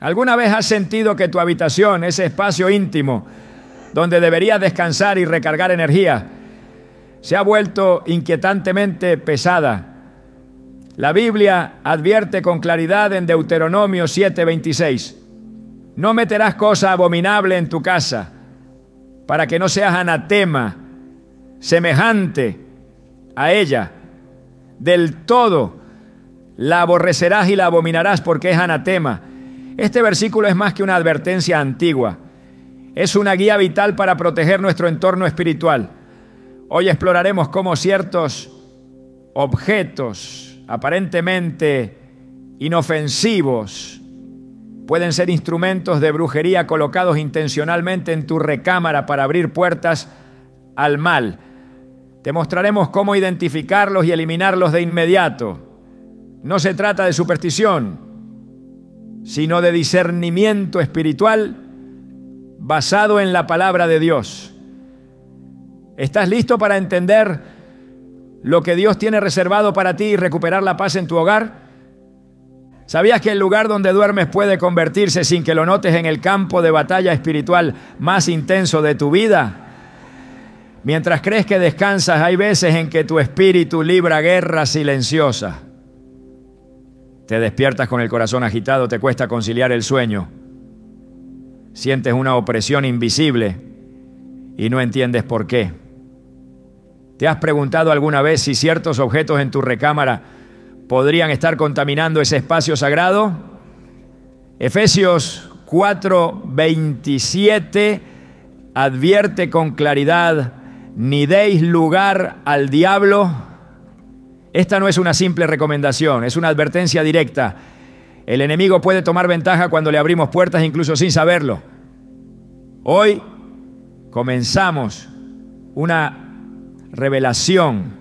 ¿Alguna vez has sentido que tu habitación, ese espacio íntimo, donde deberías descansar y recargar energía, se ha vuelto inquietantemente pesada? La Biblia advierte con claridad en Deuteronomio 7:26: no meterás cosa abominable en tu casa, para que no seas anatema, semejante a ella. Del todo la aborrecerás y la abominarás, porque es anatema. Este versículo es más que una advertencia antigua. Es una guía vital para proteger nuestro entorno espiritual. Hoy exploraremos cómo ciertos objetos aparentemente inofensivos pueden ser instrumentos de brujería colocados intencionalmente en tu recámara para abrir puertas al mal. Te mostraremos cómo identificarlos y eliminarlos de inmediato. No se trata de superstición, sino de discernimiento espiritual basado en la palabra de Dios. ¿Estás listo para entender lo que Dios tiene reservado para ti y recuperar la paz en tu hogar? ¿Sabías que el lugar donde duermes puede convertirse, sin que lo notes, en el campo de batalla espiritual más intenso de tu vida? Mientras crees que descansas, hay veces en que tu espíritu libra guerra silenciosa. Te despiertas con el corazón agitado, te cuesta conciliar el sueño. Sientes una opresión invisible y no entiendes por qué. ¿Te has preguntado alguna vez si ciertos objetos en tu recámara podrían estar contaminando ese espacio sagrado? Efesios 4:27 advierte con claridad: ni deis lugar al diablo. Esta no es una simple recomendación, es una advertencia directa. El enemigo puede tomar ventaja cuando le abrimos puertas, incluso sin saberlo. Hoy comenzamos una revelación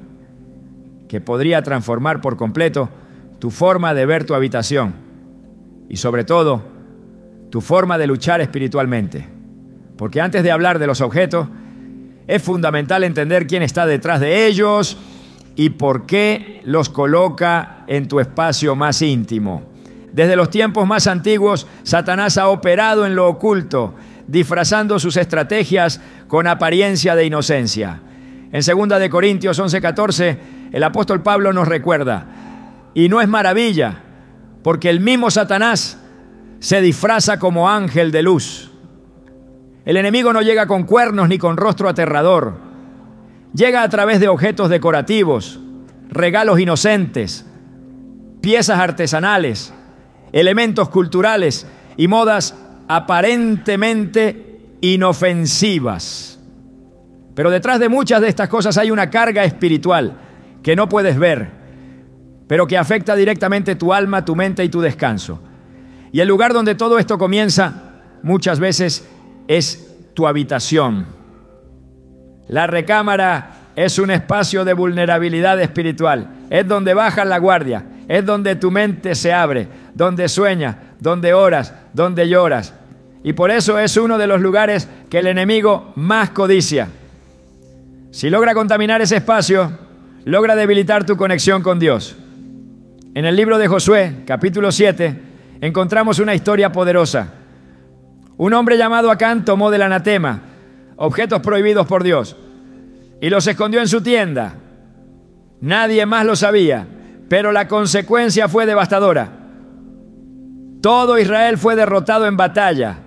que podría transformar por completo tu forma de ver tu habitación y, sobre todo, tu forma de luchar espiritualmente. Porque antes de hablar de los objetos, es fundamental entender quién está detrás de ellos y por qué los coloca en tu espacio más íntimo. Desde los tiempos más antiguos, Satanás ha operado en lo oculto, disfrazando sus estrategias con apariencia de inocencia. En 2 Corintios 11:14, el apóstol Pablo nos recuerda: y no es maravilla, porque el mismo Satanás se disfraza como ángel de luz. El enemigo no llega con cuernos ni con rostro aterrador. Llega a través de objetos decorativos, regalos inocentes, piezas artesanales, elementos culturales y modas aparentemente inofensivas. Pero detrás de muchas de estas cosas hay una carga espiritual que no puedes ver, pero que afecta directamente tu alma, tu mente y tu descanso. Y el lugar donde todo esto comienza muchas veces es tu habitación. La recámara es un espacio de vulnerabilidad espiritual. Es donde bajas la guardia, es donde tu mente se abre, donde sueñas, donde oras, donde lloras. Y por eso es uno de los lugares que el enemigo más codicia. Si logra contaminar ese espacio, logra debilitar tu conexión con Dios. En el libro de Josué, capítulo 7, encontramos una historia poderosa. Un hombre llamado Acán tomó del anatema objetos prohibidos por Dios y los escondió en su tienda. Nadie más lo sabía, pero la consecuencia fue devastadora. Todo Israel fue derrotado en batalla.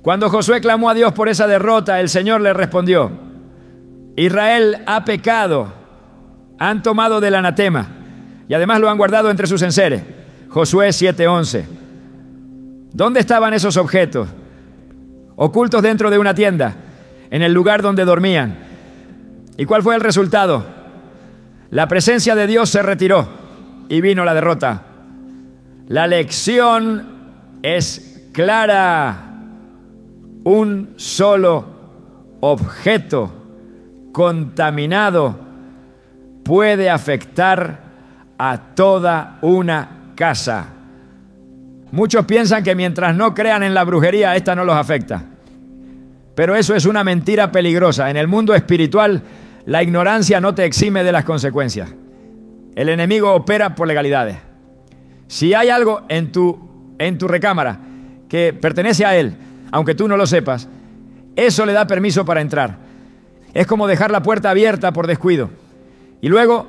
Cuando Josué clamó a Dios por esa derrota, el Señor le respondió: Israel ha pecado, han tomado del anatema y además lo han guardado entre sus enseres. Josué 7:11. ¿Dónde estaban esos objetos? Ocultos dentro de una tienda, en el lugar donde dormían. ¿Y cuál fue el resultado? La presencia de Dios se retiró y vino la derrota. La lección es clara. Un solo objeto contaminado puede afectar a toda una casa. Muchos piensan que mientras no crean en la brujería, esta no los afecta. Pero eso es una mentira peligrosa. En el mundo espiritual, la ignorancia no te exime de las consecuencias. El enemigo opera por legalidades. Si hay algo en tu en tu recámara que pertenece a él, aunque tú no lo sepas, eso le da permiso para entrar. Es como dejar la puerta abierta por descuido y luego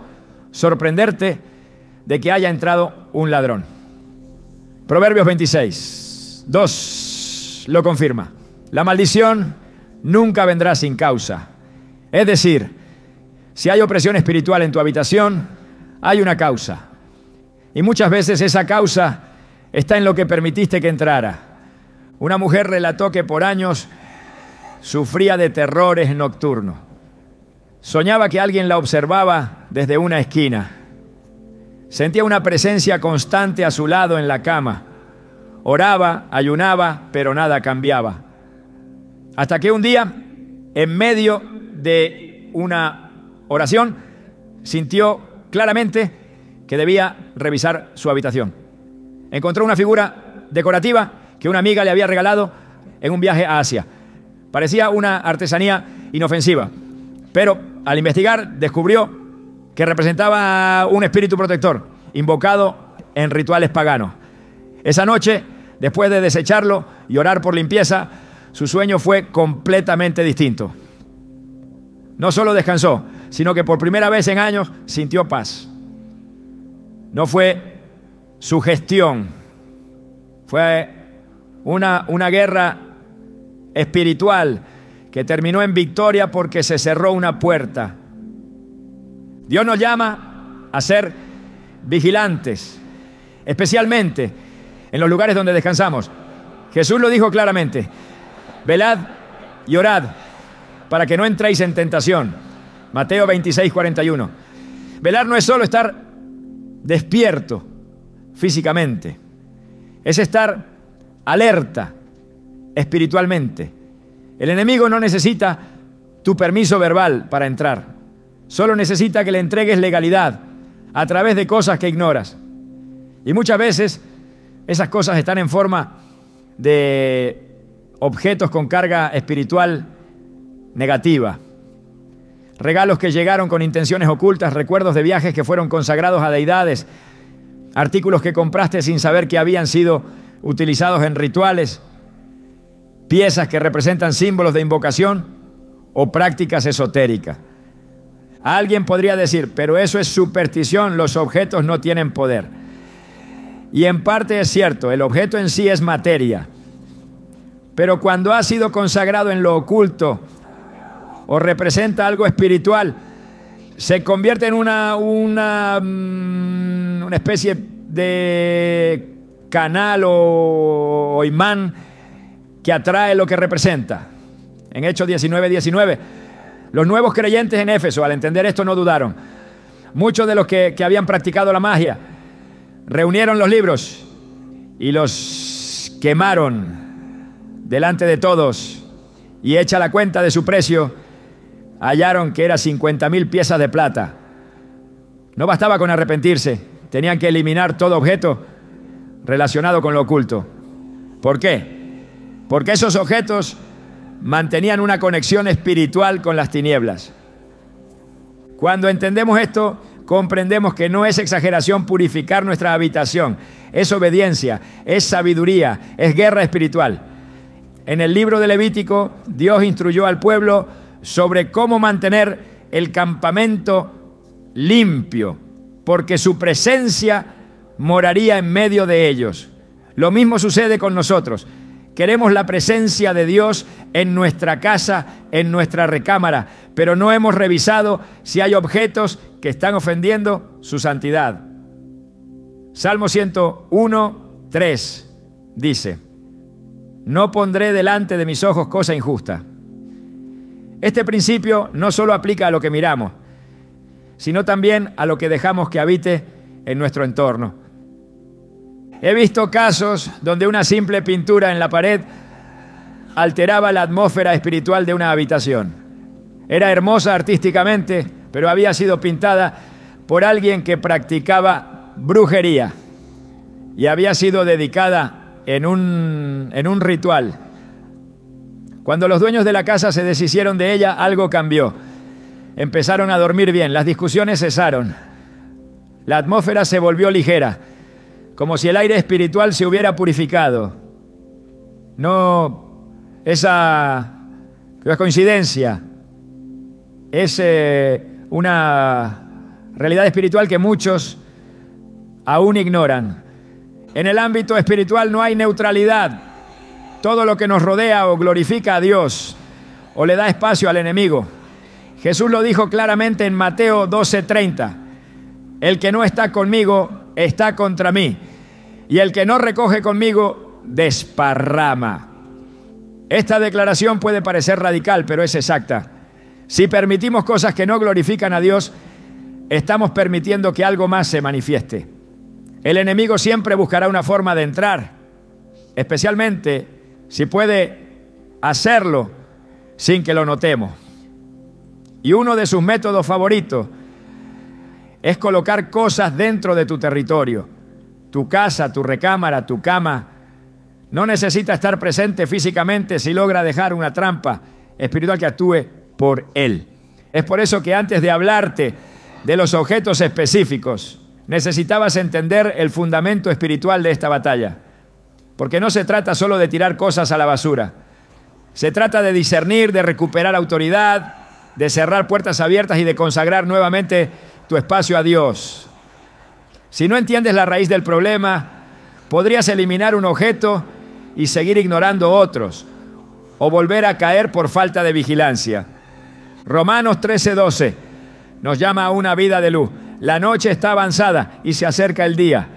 sorprenderte de que haya entrado un ladrón. Proverbios 26, 2 lo confirma. La maldición nunca vendrá sin causa. Es decir, si hay opresión espiritual en tu habitación, hay una causa. Y muchas veces esa causa está en lo que permitiste que entrara. Una mujer relató que por años sufría de terrores nocturnos. Soñaba que alguien la observaba desde una esquina. Sentía una presencia constante a su lado en la cama. Oraba, ayunaba, pero nada cambiaba. Hasta que un día, en medio de una oración, sintió claramente que debía revisar su habitación. Encontró una figura decorativa que una amiga le había regalado en un viaje a Asia. Parecía una artesanía inofensiva, pero al investigar descubrió que representaba un espíritu protector invocado en rituales paganos. Esa noche, después de desecharlo y orar por limpieza, su sueño fue completamente distinto. No solo descansó, sino que por primera vez en años sintió paz. No fue sugestión, fue una guerra espiritual que terminó en victoria porque se cerró una puerta. Dios nos llama a ser vigilantes, especialmente en los lugares donde descansamos. Jesús lo dijo claramente: velad y orad para que no entréis en tentación. Mateo 26, 41. Velar no es solo estar despierto físicamente, es estar alerta espiritualmente. El enemigo no necesita tu permiso verbal para entrar, solo necesita que le entregues legalidad a través de cosas que ignoras. Y muchas veces esas cosas están en forma de objetos con carga espiritual negativa. Regalos que llegaron con intenciones ocultas, recuerdos de viajes que fueron consagrados a deidades, artículos que compraste sin saber que habían sido utilizados en rituales, piezas que representan símbolos de invocación o prácticas esotéricas. Alguien podría decir, pero eso es superstición, los objetos no tienen poder. Y en parte es cierto, el objeto en sí es materia. Pero cuando ha sido consagrado en lo oculto o representa algo espiritual, se convierte en una especie de canal o imán que atrae lo que representa. En Hechos 19:19, los nuevos creyentes en Éfeso, al entender esto, no dudaron. Muchos de los que habían practicado la magia reunieron los libros y los quemaron delante de todos, y hecha la cuenta de su precio, hallaron que era 50,000 piezas de plata. No bastaba con arrepentirse, tenían que eliminar todo objeto relacionado con lo oculto. ¿Por qué? Porque esos objetos mantenían una conexión espiritual con las tinieblas. Cuando entendemos esto, comprendemos que no es exageración purificar nuestra habitación, es obediencia, es sabiduría, es guerra espiritual. En el libro de Levítico, Dios instruyó al pueblo sobre cómo mantener el campamento limpio, porque su presencia moraría en medio de ellos. Lo mismo sucede con nosotros. Queremos la presencia de Dios en nuestra casa, en nuestra recámara, pero no hemos revisado si hay objetos que están ofendiendo su santidad. Salmo 101, 3 dice: no pondré delante de mis ojos cosa injusta. Este principio no solo aplica a lo que miramos, sino también a lo que dejamos que habite en nuestro entorno. He visto casos donde una simple pintura en la pared alteraba la atmósfera espiritual de una habitación. Era hermosa artísticamente, pero había sido pintada por alguien que practicaba brujería y había sido dedicada en un ritual. Cuando los dueños de la casa se deshicieron de ella, algo cambió. Empezaron a dormir bien, las discusiones cesaron, la atmósfera se volvió ligera. como si el aire espiritual se hubiera purificado. No, esa no es coincidencia, es una realidad espiritual que muchos aún ignoran. En el ámbito espiritual no hay neutralidad. Todo lo que nos rodea o glorifica a Dios o le da espacio al enemigo. Jesús lo dijo claramente en Mateo 12:30. El que no está conmigo está contra mí, y el que no recoge conmigo desparrama. Esta declaración puede parecer radical, pero es exacta. Si permitimos cosas que no glorifican a Dios, estamos permitiendo que algo más se manifieste. El enemigo siempre buscará una forma de entrar, especialmente si puede hacerlo sin que lo notemos. Y uno de sus métodos favoritos es colocar cosas dentro de tu territorio. Tu casa, tu recámara, tu cama. No necesita estar presente físicamente si logra dejar una trampa espiritual que actúe por él. Es por eso que antes de hablarte de los objetos específicos, necesitabas entender el fundamento espiritual de esta batalla. Porque no se trata solo de tirar cosas a la basura. Se trata de discernir, de recuperar autoridad, de cerrar puertas abiertas y de consagrar nuevamente tu espacio a Dios. Si no entiendes la raíz del problema, podrías eliminar un objeto y seguir ignorando otros, o volver a caer por falta de vigilancia. Romanos 13:12 nos llama a una vida de luz. La noche está avanzada y se acerca el día.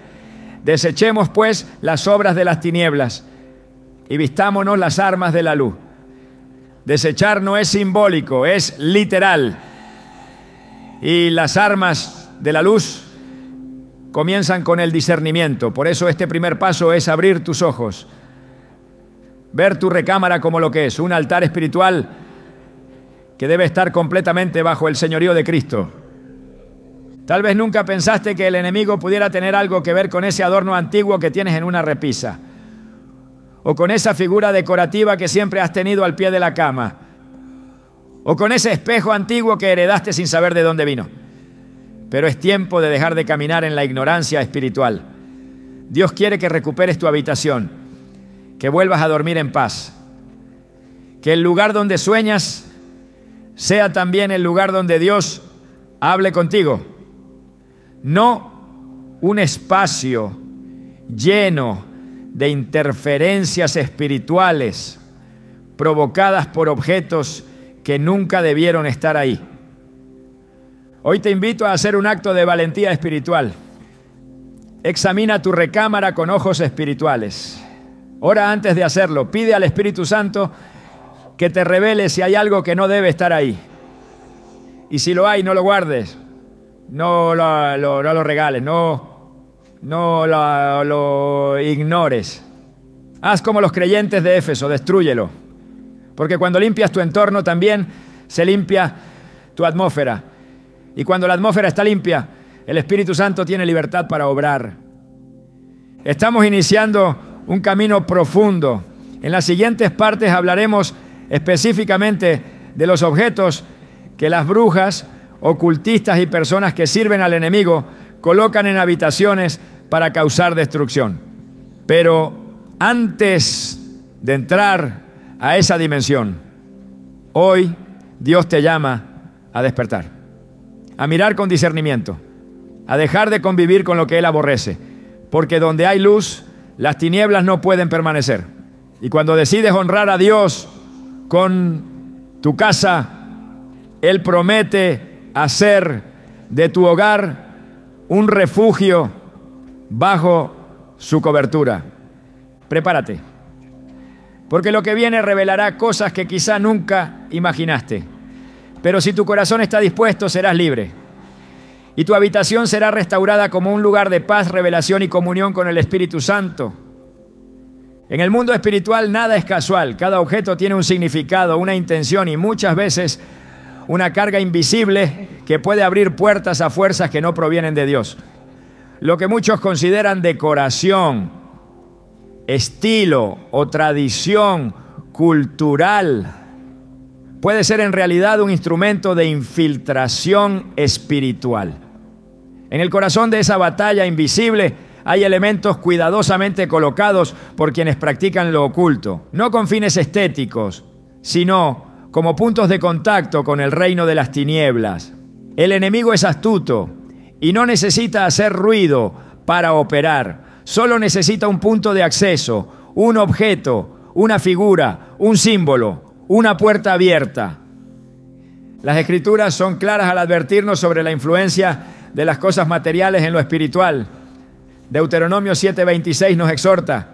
Desechemos pues las obras de las tinieblas y vistámonos las armas de la luz. Desechar no es simbólico, es literal. Y las armas de la luz comienzan con el discernimiento. Por eso este primer paso es abrir tus ojos. Ver tu recámara como lo que es, un altar espiritual que debe estar completamente bajo el señorío de Cristo. Tal vez nunca pensaste que el enemigo pudiera tener algo que ver con ese adorno antiguo que tienes en una repisa, o con esa figura decorativa que siempre has tenido al pie de la cama, o con ese espejo antiguo que heredaste sin saber de dónde vino. Pero es tiempo de dejar de caminar en la ignorancia espiritual. Dios quiere que recuperes tu habitación, que vuelvas a dormir en paz, que el lugar donde sueñas sea también el lugar donde Dios hable contigo. No un espacio lleno de interferencias espirituales provocadas por objetos que nunca debieron estar ahí. Hoy te invito a hacer un acto de valentía espiritual. Examina tu recámara con ojos espirituales. Ora antes de hacerlo. Pide al Espíritu Santo que te revele si hay algo que no debe estar ahí. Y si lo hay, no lo guardes. No lo regales. No lo ignores. Haz como los creyentes de Éfeso, destrúyelo. Porque cuando limpias tu entorno también se limpia tu atmósfera. Y cuando la atmósfera está limpia, el Espíritu Santo tiene libertad para obrar. Estamos iniciando un camino profundo. En las siguientes partes hablaremos específicamente de los objetos que las brujas, ocultistas y personas que sirven al enemigo colocan en habitaciones para causar destrucción. Pero antes de entrar a esa dimensión, hoy Dios te llama a despertar, a mirar con discernimiento, a dejar de convivir con lo que Él aborrece, porque donde hay luz, las tinieblas no pueden permanecer. Y cuando decides honrar a Dios con tu casa, Él promete hacer de tu hogar un refugio bajo su cobertura. Prepárate, porque lo que viene revelará cosas que quizá nunca imaginaste. Pero si tu corazón está dispuesto, serás libre. Y tu habitación será restaurada como un lugar de paz, revelación y comunión con el Espíritu Santo. En el mundo espiritual nada es casual. Cada objeto tiene un significado, una intención y muchas veces una carga invisible que puede abrir puertas a fuerzas que no provienen de Dios. Lo que muchos consideran decoración, estilo o tradición cultural puede ser en realidad un instrumento de infiltración espiritual. En el corazón de esa batalla invisible hay elementos cuidadosamente colocados por quienes practican lo oculto, no con fines estéticos, sino como puntos de contacto con el reino de las tinieblas. El enemigo es astuto y no necesita hacer ruido para operar. Solo necesita un punto de acceso, un objeto, una figura, un símbolo, una puerta abierta. Las Escrituras son claras al advertirnos sobre la influencia de las cosas materiales en lo espiritual. Deuteronomio 7:26 nos exhorta: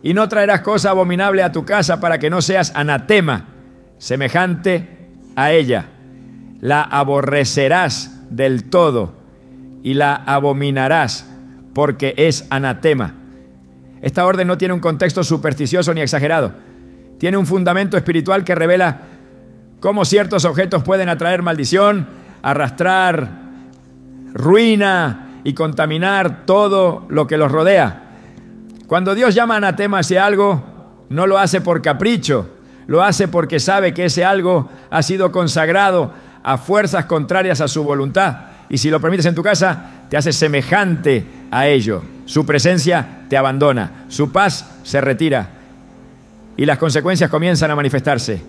y no traerás cosa abominable a tu casa para que no seas anatema, semejante a ella. La aborrecerás del todo y la abominarás porque es anatema. Esta orden no tiene un contexto supersticioso ni exagerado. Tiene un fundamento espiritual que revela cómo ciertos objetos pueden atraer maldición, arrastrar ruina y contaminar todo lo que los rodea. Cuando Dios llama anatema hacia algo, no lo hace por capricho, lo hace porque sabe que ese algo ha sido consagrado a fuerzas contrarias a su voluntad. Y si lo permites en tu casa, te hace semejante a ello. Su presencia te abandona, su paz se retira y las consecuencias comienzan a manifestarse.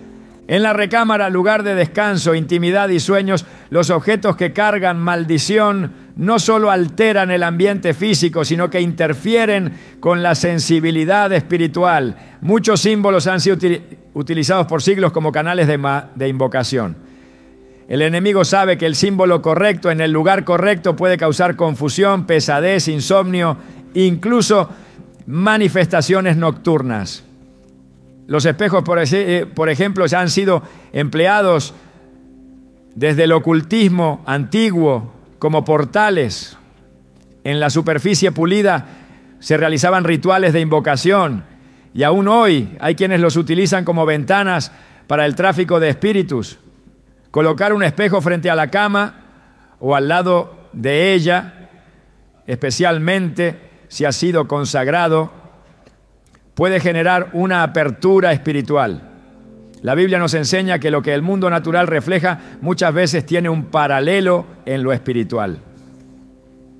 En la recámara, lugar de descanso, intimidad y sueños, los objetos que cargan maldición no solo alteran el ambiente físico, sino que interfieren con la sensibilidad espiritual. Muchos símbolos han sido utilizados por siglos como canales de invocación. El enemigo sabe que el símbolo correcto en el lugar correcto puede causar confusión, pesadez, insomnio, incluso manifestaciones nocturnas. Los espejos, por ejemplo, ya han sido empleados desde el ocultismo antiguo como portales. En la superficie pulida se realizaban rituales de invocación y aún hoy hay quienes los utilizan como ventanas para el tráfico de espíritus. Colocar un espejo frente a la cama o al lado de ella, especialmente si ha sido consagrado, puede generar una apertura espiritual. La Biblia nos enseña que lo que el mundo natural refleja muchas veces tiene un paralelo en lo espiritual.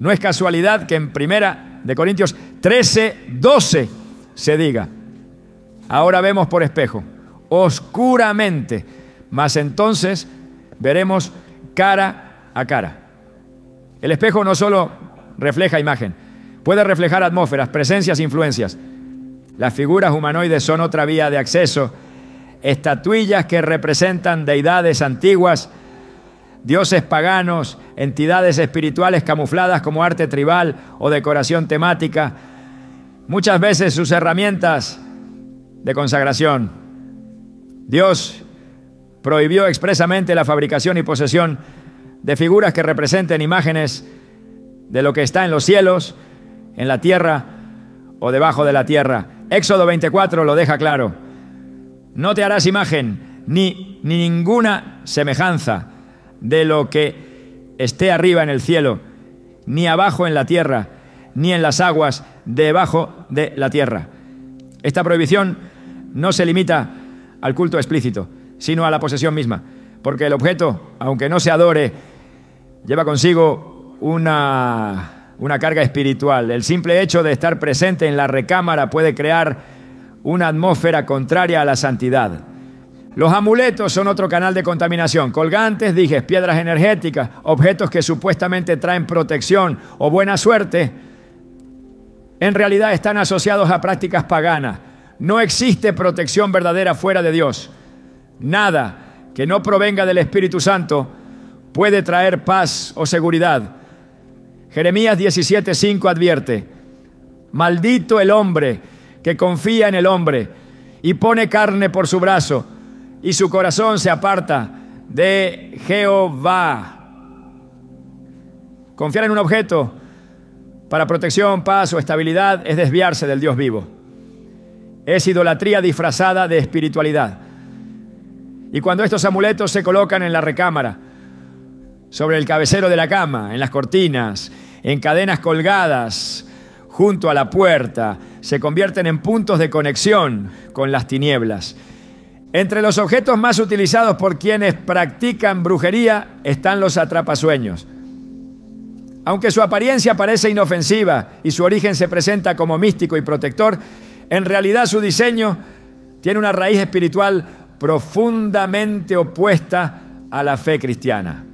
No es casualidad que en 1 Corintios 13:12 se diga: ahora vemos por espejo, oscuramente, mas entonces veremos cara a cara. El espejo no solo refleja imagen, puede reflejar atmósferas, presencias, influencias. Las figuras humanoides son otra vía de acceso. Estatuillas que representan deidades antiguas, dioses paganos, entidades espirituales camufladas como arte tribal o decoración temática. Muchas veces sus herramientas de consagración. Dios prohibió expresamente la fabricación y posesión de figuras que representen imágenes de lo que está en los cielos, en la tierra o debajo de la tierra. Éxodo 24 lo deja claro: no te harás imagen ni ninguna semejanza de lo que esté arriba en el cielo, ni abajo en la tierra, ni en las aguas debajo de la tierra. Esta prohibición no se limita al culto explícito, sino a la posesión misma, porque el objeto, aunque no se adore, lleva consigo una carga espiritual. El simple hecho de estar presente en la recámara puede crear una atmósfera contraria a la santidad. Los amuletos son otro canal de contaminación. Colgantes, dijes, piedras energéticas, objetos que supuestamente traen protección o buena suerte, en realidad están asociados a prácticas paganas. No existe protección verdadera fuera de Dios. Nada que no provenga del Espíritu Santo puede traer paz o seguridad. Jeremías 17:5 advierte: maldito el hombre que confía en el hombre y pone carne por su brazo, y su corazón se aparta de Jehová. Confiar en un objeto para protección, paz o estabilidad es desviarse del Dios vivo. Es idolatría disfrazada de espiritualidad. Y cuando estos amuletos se colocan en la recámara, sobre el cabecero de la cama, en las cortinas, en cadenas colgadas, junto a la puerta, se convierten en puntos de conexión con las tinieblas. Entre los objetos más utilizados por quienes practican brujería están los atrapasueños. Aunque su apariencia parece inofensiva y su origen se presenta como místico y protector, en realidad su diseño tiene una raíz espiritual profundamente opuesta a la fe cristiana.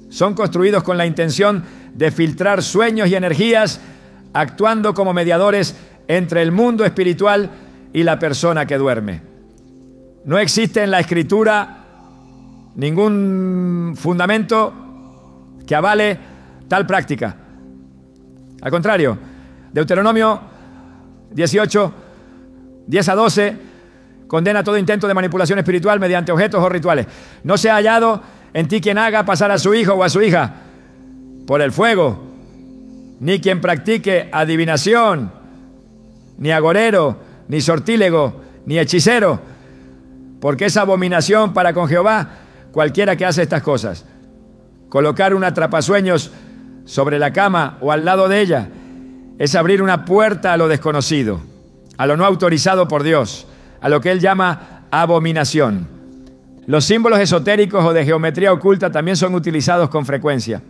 Son construidos con la intención de filtrar sueños y energías, actuando como mediadores entre el mundo espiritual y la persona que duerme. No existe en la Escritura ningún fundamento que avale tal práctica. Al contrario, Deuteronomio 18, 10 a 12, condena todo intento de manipulación espiritual mediante objetos o rituales. No se ha hallado en ti quien haga pasar a su hijo o a su hija por el fuego, ni quien practique adivinación, ni agorero, ni sortílego, ni hechicero, porque es abominación para con Jehová cualquiera que hace estas cosas. Colocar un atrapasueños sobre la cama o al lado de ella es abrir una puerta a lo desconocido, a lo no autorizado por Dios, a lo que Él llama abominación. Los símbolos esotéricos o de geometría oculta también son utilizados con frecuencia.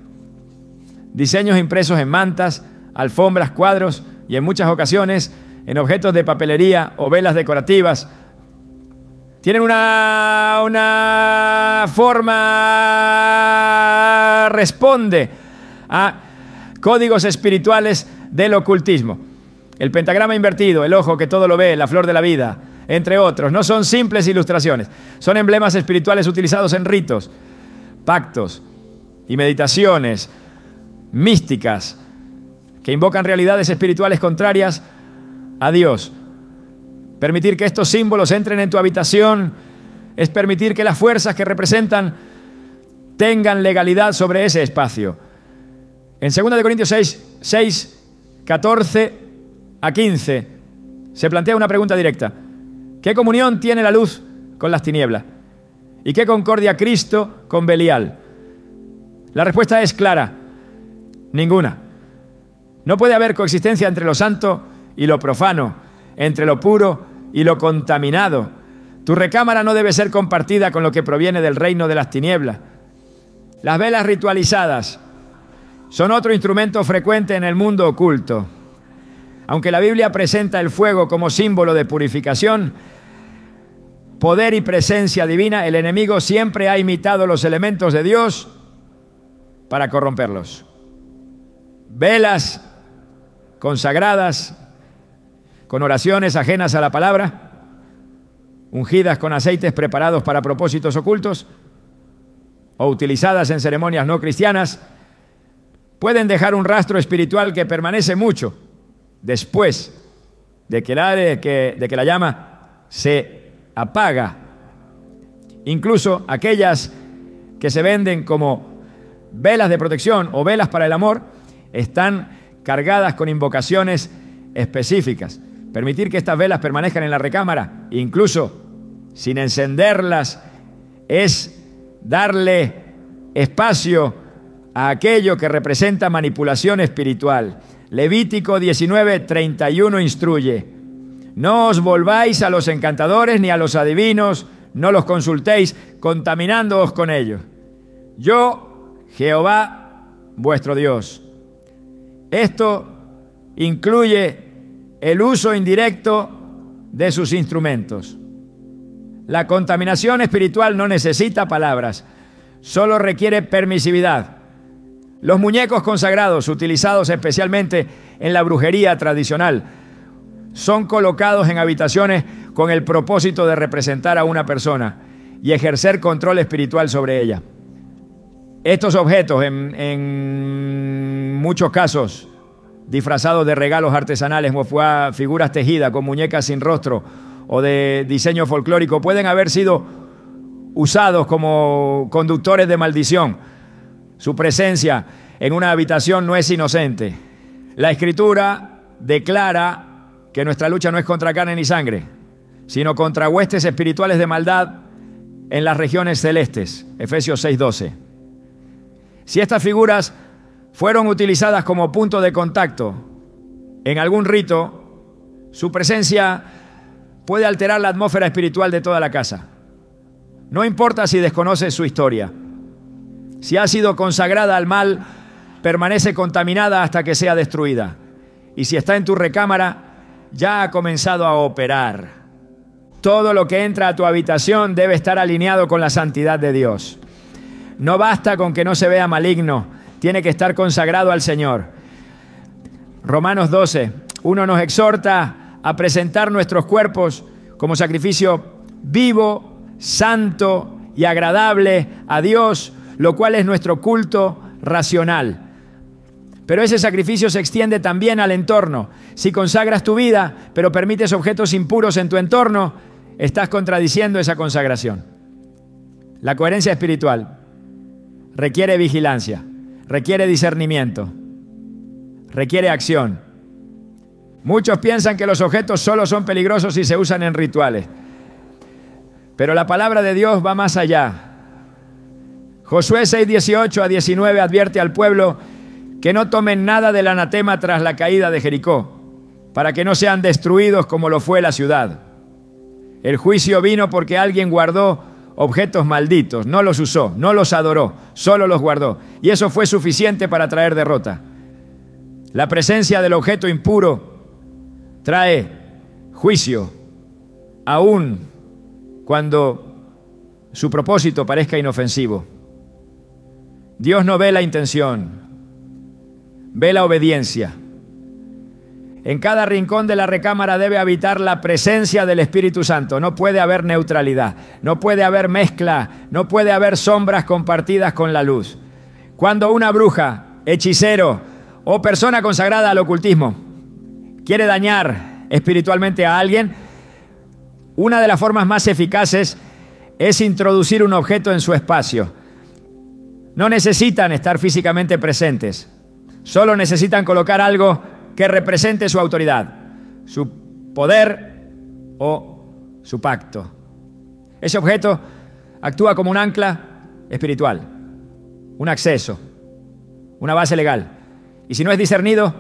Diseños impresos en mantas, alfombras, cuadros y en muchas ocasiones en objetos de papelería o velas decorativas tienen una forma, responde a códigos espirituales del ocultismo. El pentagrama invertido, el ojo que todo lo ve, la flor de la vida, entre otros, no son simples ilustraciones, son emblemas espirituales utilizados en ritos, pactos y meditaciones místicas que invocan realidades espirituales contrarias a Dios. Permitir que estos símbolos entren en tu habitación es permitir que las fuerzas que representan tengan legalidad sobre ese espacio. En 2 Corintios 6, 14 a 15 se plantea una pregunta directa. ¿Qué comunión tiene la luz con las tinieblas? ¿Y qué concordia Cristo con Belial? La respuesta es clara: ninguna. No puede haber coexistencia entre lo santo y lo profano, entre lo puro y lo contaminado. Tu recámara no debe ser compartida con lo que proviene del reino de las tinieblas. Las velas ritualizadas son otro instrumento frecuente en el mundo oculto. Aunque la Biblia presenta el fuego como símbolo de purificación, poder y presencia divina, el enemigo siempre ha imitado los elementos de Dios para corromperlos. Velas consagradas con oraciones ajenas a la palabra, ungidas con aceites preparados para propósitos ocultos o utilizadas en ceremonias no cristianas, pueden dejar un rastro espiritual que permanece mucho después de que la llama se apaga. Incluso aquellas que se venden como velas de protección o velas para el amor están cargadas con invocaciones específicas. Permitir que estas velas permanezcan en la recámara, incluso sin encenderlas, es darle espacio a aquello que representa manipulación espiritual. Levítico 19:31 instruye: no os volváis a los encantadores ni a los adivinos, no los consultéis, contaminándoos con ellos. Yo, Jehová, vuestro Dios. Esto incluye el uso indirecto de sus instrumentos. La contaminación espiritual no necesita palabras, solo requiere permisividad. Los muñecos consagrados, utilizados especialmente en la brujería tradicional, son colocados en habitaciones con el propósito de representar a una persona y ejercer control espiritual sobre ella. Estos objetos, en muchos casos, disfrazados de regalos artesanales o figuras tejidas con muñecas sin rostro o de diseño folclórico, pueden haber sido usados como conductores de maldición. Su presencia en una habitación no es inocente. La Escritura declara que nuestra lucha no es contra carne ni sangre, sino contra huestes espirituales de maldad en las regiones celestes. Efesios 6:12. Si estas figuras fueron utilizadas como punto de contacto en algún rito, su presencia puede alterar la atmósfera espiritual de toda la casa. No importa si desconoces su historia. Si ha sido consagrada al mal, permanece contaminada hasta que sea destruida. Y si está en tu recámara, ya ha comenzado a operar. Todo lo que entra a tu habitación debe estar alineado con la santidad de Dios. No basta con que no se vea maligno, tiene que estar consagrado al Señor. Romanos 12, 1 nos exhorta a presentar nuestros cuerpos como sacrificio vivo, santo y agradable a Dios, lo cual es nuestro culto racional. Pero ese sacrificio se extiende también al entorno. Si consagras tu vida, pero permites objetos impuros en tu entorno, estás contradiciendo esa consagración. La coherencia espiritual requiere vigilancia, requiere discernimiento, requiere acción. Muchos piensan que los objetos solo son peligrosos si se usan en rituales. Pero la palabra de Dios va más allá. Josué 6:18 a 19 advierte al pueblo que no tomen nada del anatema tras la caída de Jericó, para que no sean destruidos como lo fue la ciudad. El juicio vino porque alguien guardó objetos malditos, no los usó, no los adoró, solo los guardó. Y eso fue suficiente para traer derrota. La presencia del objeto impuro trae juicio, aun cuando su propósito parezca inofensivo. Dios no ve la intención, ve la obediencia. En cada rincón de la recámara debe habitar la presencia del Espíritu Santo. No puede haber neutralidad, no puede haber mezcla, no puede haber sombras compartidas con la luz. Cuando una bruja, hechicero o persona consagrada al ocultismo quiere dañar espiritualmente a alguien, una de las formas más eficaces es introducir un objeto en su espacio. No necesitan estar físicamente presentes, solo necesitan colocar algo que represente su autoridad, su poder o su pacto. Ese objeto actúa como un ancla espiritual, un acceso, una base legal. Y si no es discernido,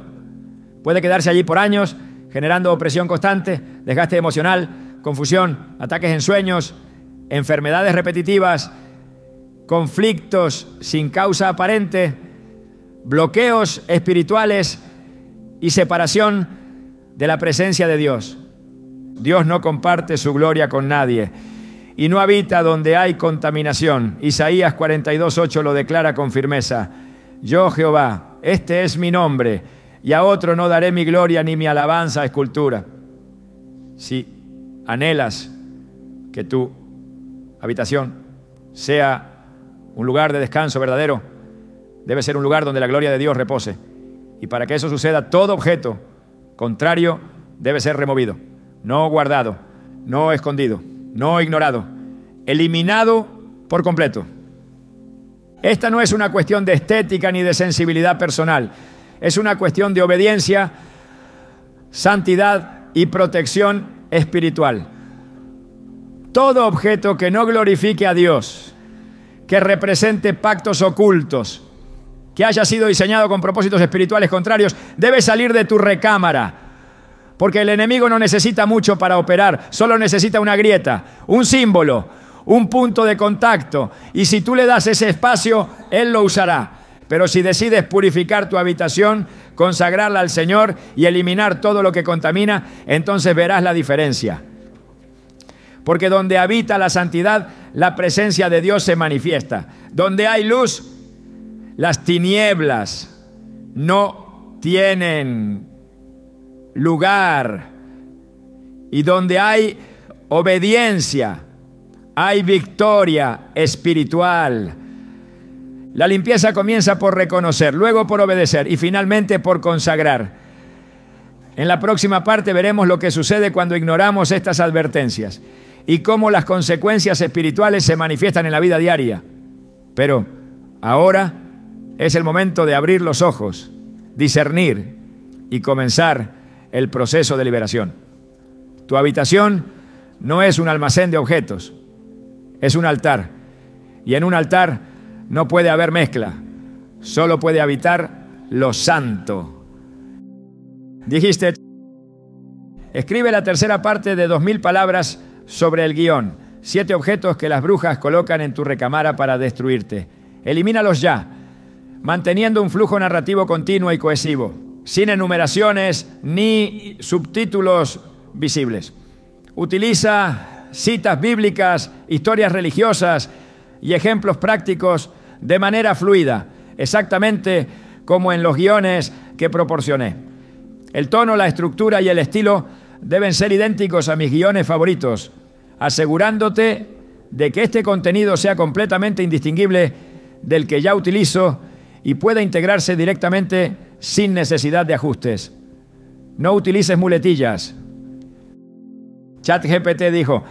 puede quedarse allí por años, generando opresión constante, desgaste emocional, confusión, ataques en sueños, enfermedades repetitivas, conflictos sin causa aparente, bloqueos espirituales y separación de la presencia de Dios. Dios no comparte su gloria con nadie y no habita donde hay contaminación. Isaías 42:8 lo declara con firmeza. Yo, Jehová, este es mi nombre, y a otro no daré mi gloria ni mi alabanza a escultura. Si anhelas que tu habitación sea un lugar de descanso verdadero, debe ser un lugar donde la gloria de Dios repose. Y para que eso suceda, todo objeto contrario debe ser removido, no guardado, no escondido, no ignorado, eliminado por completo. Esta no es una cuestión de estética ni de sensibilidad personal, es una cuestión de obediencia, santidad y protección espiritual. Todo objeto que no glorifique a Dios, que represente pactos ocultos, que haya sido diseñado con propósitos espirituales contrarios, debe salir de tu recámara, porque el enemigo no necesita mucho para operar, solo necesita una grieta, un símbolo, un punto de contacto, y si tú le das ese espacio, él lo usará. Pero si decides purificar tu habitación, consagrarla al Señor y eliminar todo lo que contamina, entonces verás la diferencia. Porque donde habita la santidad, la presencia de Dios se manifiesta. Donde hay luz, las tinieblas no tienen lugar. Y donde hay obediencia, hay victoria espiritual. La limpieza comienza por reconocer, luego por obedecer y finalmente por consagrar. En la próxima parte veremos lo que sucede cuando ignoramos estas advertencias y cómo las consecuencias espirituales se manifiestan en la vida diaria. Pero ahora es el momento de abrir los ojos, discernir y comenzar el proceso de liberación. Tu habitación no es un almacén de objetos, es un altar. Y en un altar no puede haber mezcla, solo puede habitar lo santo. Dijiste, escribe la tercera parte de 2000 palabras sobre el guión. 7 objetos que las brujas colocan en tu recámara para destruirte. Elimínalos ya, manteniendo un flujo narrativo continuo y cohesivo, sin enumeraciones ni subtítulos visibles. Utiliza citas bíblicas, historias religiosas y ejemplos prácticos de manera fluida, exactamente como en los guiones que proporcioné. El tono, la estructura y el estilo deben ser idénticos a mis guiones favoritos, asegurándote de que este contenido sea completamente indistinguible del que ya utilizo y pueda integrarse directamente sin necesidad de ajustes. No utilices muletillas. ChatGPT dijo: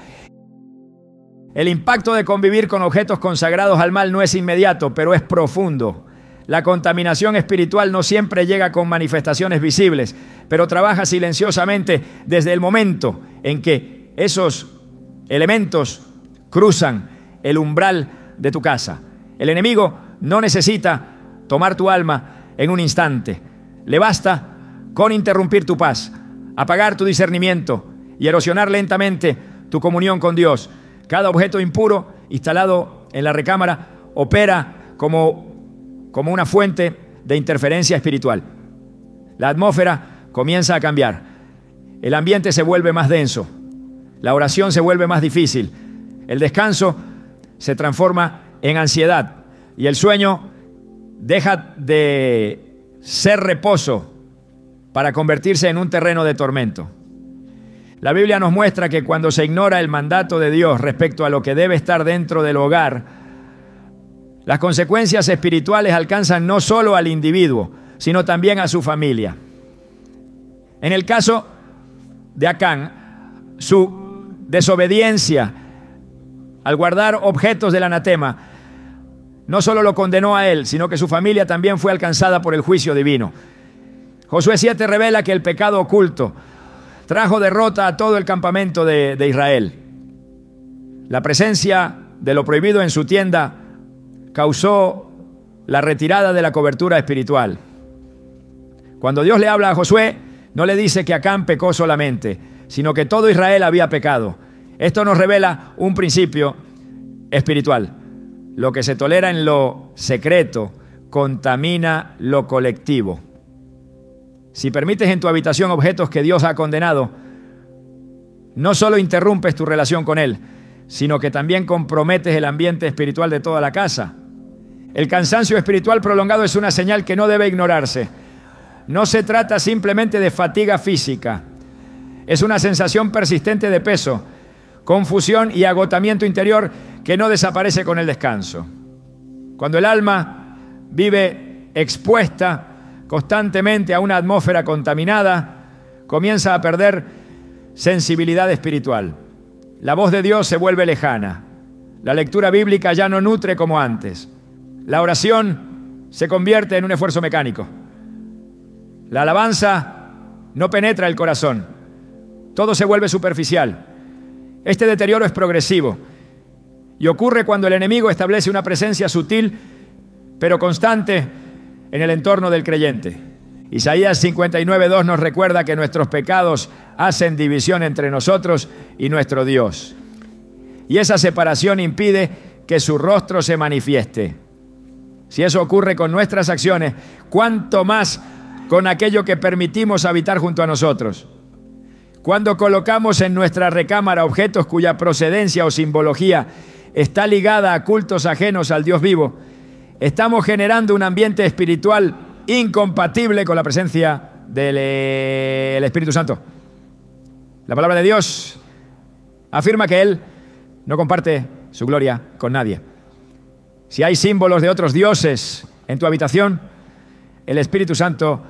el impacto de convivir con objetos consagrados al mal no es inmediato, pero es profundo. La contaminación espiritual no siempre llega con manifestaciones visibles, pero trabaja silenciosamente desde el momento en que esos elementos cruzan el umbral de tu casa. El enemigo no necesita tomar tu alma en un instante. Le basta con interrumpir tu paz, apagar tu discernimiento y erosionar lentamente tu comunión con Dios. Cada objeto impuro instalado en la recámara opera como una fuente de interferencia espiritual. La atmósfera comienza a cambiar. El ambiente se vuelve más denso. La oración se vuelve más difícil. El descanso se transforma en ansiedad y el sueño deja de ser reposo para convertirse en un terreno de tormento. La Biblia nos muestra que cuando se ignora el mandato de Dios respecto a lo que debe estar dentro del hogar, las consecuencias espirituales alcanzan no solo al individuo, sino también a su familia. En el caso de Acán, su desobediencia al guardar objetos del anatema no solo lo condenó a él, sino que su familia también fue alcanzada por el juicio divino. Josué 7 revela que el pecado oculto trajo derrota a todo el campamento de Israel. La presencia de lo prohibido en su tienda causó la retirada de la cobertura espiritual. Cuando Dios le habla a Josué, no le dice que Acán pecó solamente, sino que todo Israel había pecado. Esto nos revela un principio espiritual. Lo que se tolera en lo secreto contamina lo colectivo. Si permites en tu habitación objetos que Dios ha condenado, no solo interrumpes tu relación con Él, sino que también comprometes el ambiente espiritual de toda la casa. El cansancio espiritual prolongado es una señal que no debe ignorarse. No se trata simplemente de fatiga física. Es una sensación persistente de peso, confusión y agotamiento interior que no desaparece con el descanso. Cuando el alma vive expuesta constantemente a una atmósfera contaminada, comienza a perder sensibilidad espiritual. La voz de Dios se vuelve lejana. La lectura bíblica ya no nutre como antes. La oración se convierte en un esfuerzo mecánico. La alabanza no penetra el corazón. Todo se vuelve superficial. Este deterioro es progresivo y ocurre cuando el enemigo establece una presencia sutil pero constante en el entorno del creyente. Isaías 59:2 nos recuerda que nuestros pecados hacen división entre nosotros y nuestro Dios. Y esa separación impide que su rostro se manifieste. Si eso ocurre con nuestras acciones, ¿cuánto más con aquello que permitimos habitar junto a nosotros? Cuando colocamos en nuestra recámara objetos cuya procedencia o simbología está ligada a cultos ajenos al Dios vivo, estamos generando un ambiente espiritual incompatible con la presencia del Espíritu Santo. La palabra de Dios afirma que Él no comparte su gloria con nadie. Si hay símbolos de otros dioses en tu habitación, el Espíritu Santo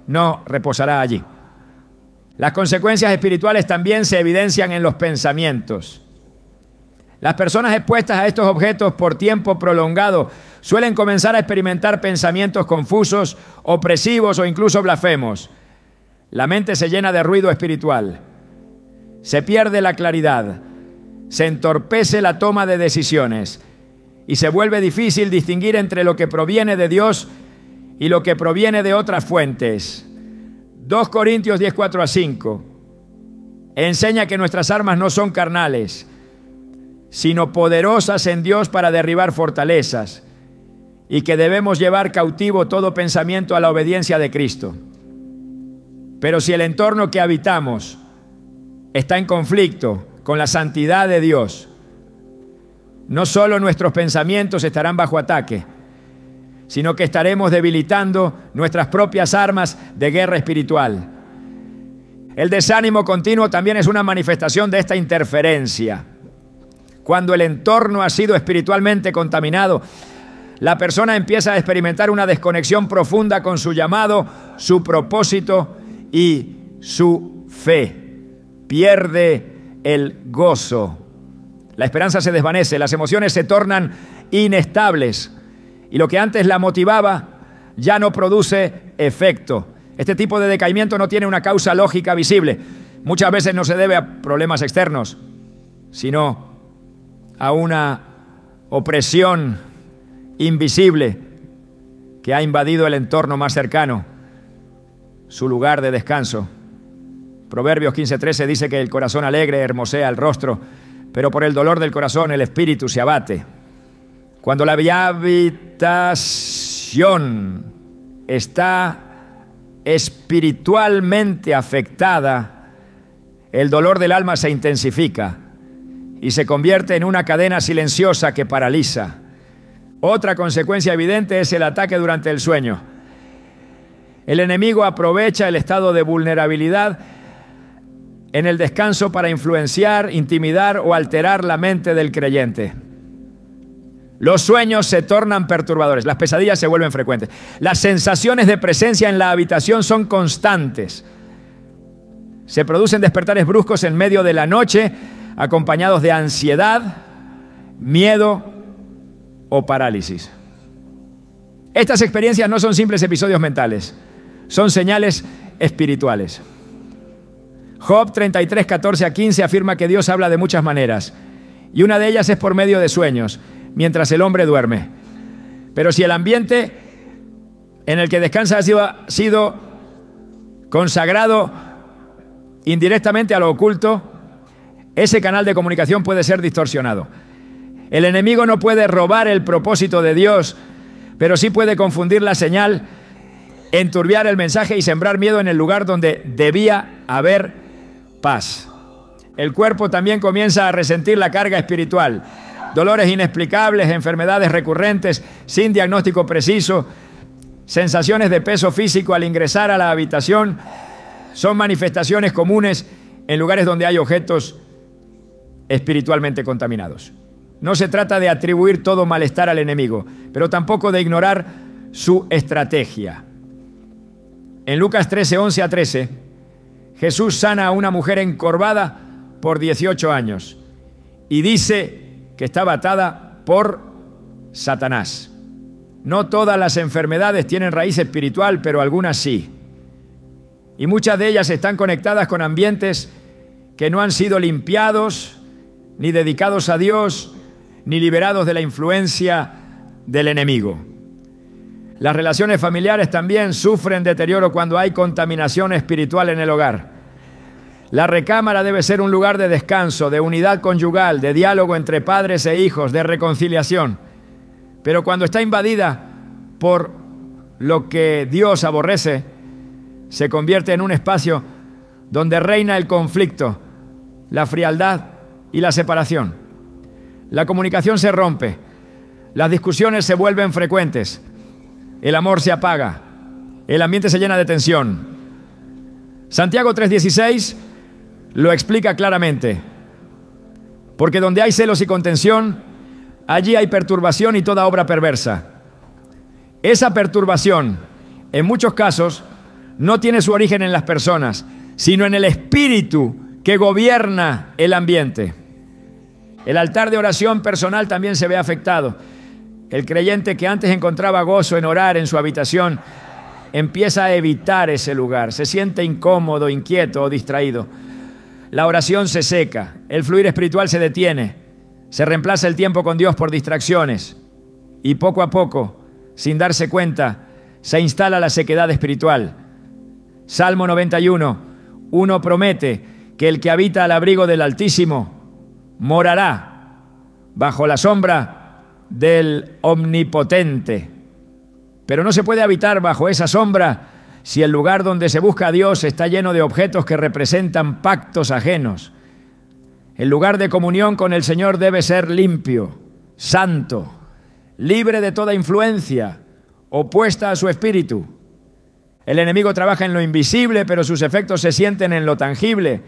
no reposará allí. Las consecuencias espirituales también se evidencian en los pensamientos. Las personas expuestas a estos objetos por tiempo prolongado suelen comenzar a experimentar pensamientos confusos, opresivos o incluso blasfemos. La mente se llena de ruido espiritual. Se pierde la claridad. Se entorpece la toma de decisiones. Y se vuelve difícil distinguir entre lo que proviene de Dios y lo que proviene de otras fuentes. 2 Corintios 10:4-5 enseña que nuestras armas no son carnales, sino poderosas en Dios para derribar fortalezas. y que debemos llevar cautivo todo pensamiento a la obediencia de Cristo. Pero si el entorno que habitamos está en conflicto con la santidad de Dios, no solo nuestros pensamientos estarán bajo ataque, sino que estaremos debilitando nuestras propias armas de guerra espiritual. El desánimo continuo también es una manifestación de esta interferencia. Cuando el entorno ha sido espiritualmente contaminado, la persona empieza a experimentar una desconexión profunda con su llamado, su propósito y su fe. Pierde el gozo. La esperanza se desvanece, las emociones se tornan inestables y lo que antes la motivaba ya no produce efecto. Este tipo de decaimiento no tiene una causa lógica visible. Muchas veces no se debe a problemas externos, sino a una opresión invisible que ha invadido el entorno más cercano, su lugar de descanso. Proverbios 15:13 dice que el corazón alegre hermosea el rostro, pero por el dolor del corazón el espíritu se abate. Cuando la habitación está espiritualmente afectada, el dolor del alma se intensifica y se convierte en una cadena silenciosa que paraliza. Otra consecuencia evidente es el ataque durante el sueño. El enemigo aprovecha el estado de vulnerabilidad en el descanso para influenciar, intimidar o alterar la mente del creyente. Los sueños se tornan perturbadores, las pesadillas se vuelven frecuentes. Las sensaciones de presencia en la habitación son constantes. Se producen despertares bruscos en medio de la noche, acompañados de ansiedad, miedo o parálisis. Estas experiencias no son simples episodios mentales, son señales espirituales. Job 33, 14 a 15 afirma que Dios habla de muchas maneras y una de ellas es por medio de sueños, mientras el hombre duerme. Pero si el ambiente en el que descansa ha sido consagrado indirectamente a lo oculto, ese canal de comunicación puede ser distorsionado. El enemigo no puede robar el propósito de Dios, pero sí puede confundir la señal, enturbiar el mensaje y sembrar miedo en el lugar donde debía haber paz. El cuerpo también comienza a resentir la carga espiritual. Dolores inexplicables, enfermedades recurrentes sin diagnóstico preciso, sensaciones de peso físico al ingresar a la habitación, son manifestaciones comunes en lugares donde hay objetos espiritualmente contaminados. No se trata de atribuir todo malestar al enemigo, pero tampoco de ignorar su estrategia. En Lucas 13, 11 a 13, Jesús sana a una mujer encorvada por 18 años y dice que estaba atada por Satanás. No todas las enfermedades tienen raíz espiritual, pero algunas sí. Y muchas de ellas están conectadas con ambientes que no han sido limpiados, ni dedicados a Dios, ni liberados de la influencia del enemigo. Las relaciones familiares también sufren deterioro cuando hay contaminación espiritual en el hogar. La recámara debe ser un lugar de descanso, de unidad conyugal, de diálogo entre padres e hijos, de reconciliación. Pero cuando está invadida por lo que Dios aborrece, se convierte en un espacio donde reina el conflicto, la frialdad y la separación. La comunicación se rompe, las discusiones se vuelven frecuentes, el amor se apaga, el ambiente se llena de tensión. Santiago 3:16 lo explica claramente. Porque donde hay celos y contención, allí hay perturbación y toda obra perversa. Esa perturbación, en muchos casos, no tiene su origen en las personas, sino en el espíritu que gobierna el ambiente. El altar de oración personal también se ve afectado. El creyente que antes encontraba gozo en orar en su habitación, empieza a evitar ese lugar, se siente incómodo, inquieto o distraído. La oración se seca, el fluir espiritual se detiene, se reemplaza el tiempo con Dios por distracciones y poco a poco, sin darse cuenta, se instala la sequedad espiritual. Salmo 91, 1 promete que el que habita al abrigo del Altísimo morará bajo la sombra del Omnipotente. Pero no se puede habitar bajo esa sombra si el lugar donde se busca a Dios está lleno de objetos que representan pactos ajenos. El lugar de comunión con el Señor debe ser limpio, santo, libre de toda influencia opuesta a su espíritu. El enemigo trabaja en lo invisible, pero sus efectos se sienten en lo tangible.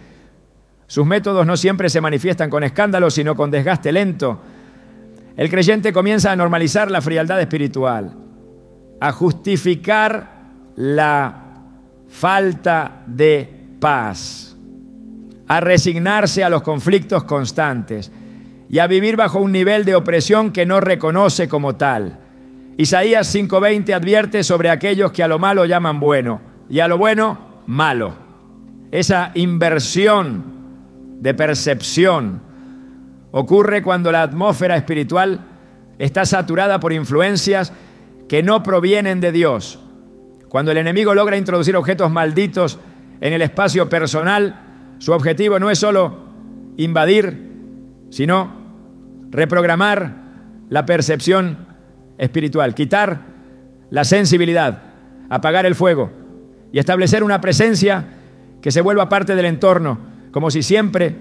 Sus métodos no siempre se manifiestan con escándalo, sino con desgaste lento. El creyente comienza a normalizar la frialdad espiritual, a justificar la falta de paz, a resignarse a los conflictos constantes y a vivir bajo un nivel de opresión que no reconoce como tal. Isaías 5:20 advierte sobre aquellos que a lo malo llaman bueno y a lo bueno malo. Esa inversión de percepción ocurre cuando la atmósfera espiritual está saturada por influencias que no provienen de Dios. Cuando el enemigo logra introducir objetos malditos en el espacio personal, su objetivo no es solo invadir, sino reprogramar la percepción espiritual, quitar la sensibilidad, apagar el fuego y establecer una presencia que se vuelva parte del entorno, como si siempre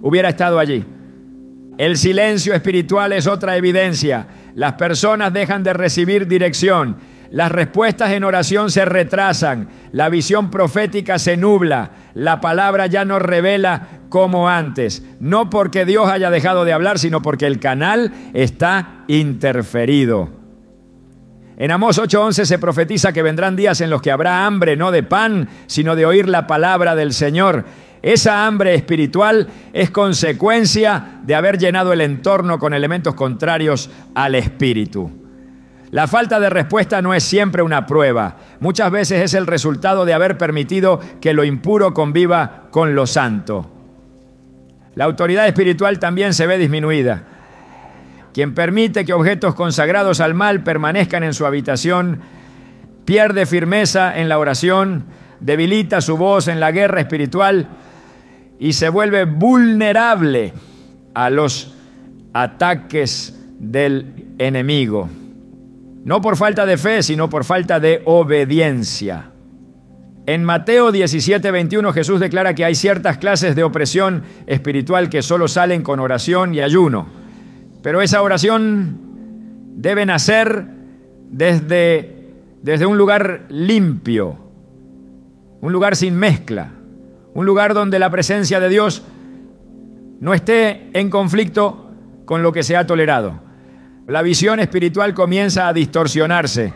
hubiera estado allí. El silencio espiritual es otra evidencia. Las personas dejan de recibir dirección. Las respuestas en oración se retrasan. La visión profética se nubla. La palabra ya no revela como antes. No porque Dios haya dejado de hablar, sino porque el canal está interferido. En Amós 8:11 se profetiza que vendrán días en los que habrá hambre, no de pan, sino de oír la palabra del Señor. Esa hambre espiritual es consecuencia de haber llenado el entorno con elementos contrarios al espíritu. La falta de respuesta no es siempre una prueba. Muchas veces es el resultado de haber permitido que lo impuro conviva con lo santo. La autoridad espiritual también se ve disminuida. Quien permite que objetos consagrados al mal permanezcan en su habitación, pierde firmeza en la oración, debilita su voz en la guerra espiritual y se vuelve vulnerable a los ataques del enemigo. No por falta de fe, sino por falta de obediencia. En Mateo 17:21 Jesús declara que hay ciertas clases de opresión espiritual que solo salen con oración y ayuno. Pero esa oración debe nacer desde un lugar limpio, un lugar sin mezcla, un lugar donde la presencia de Dios no esté en conflicto con lo que se ha tolerado. La visión espiritual comienza a distorsionarse.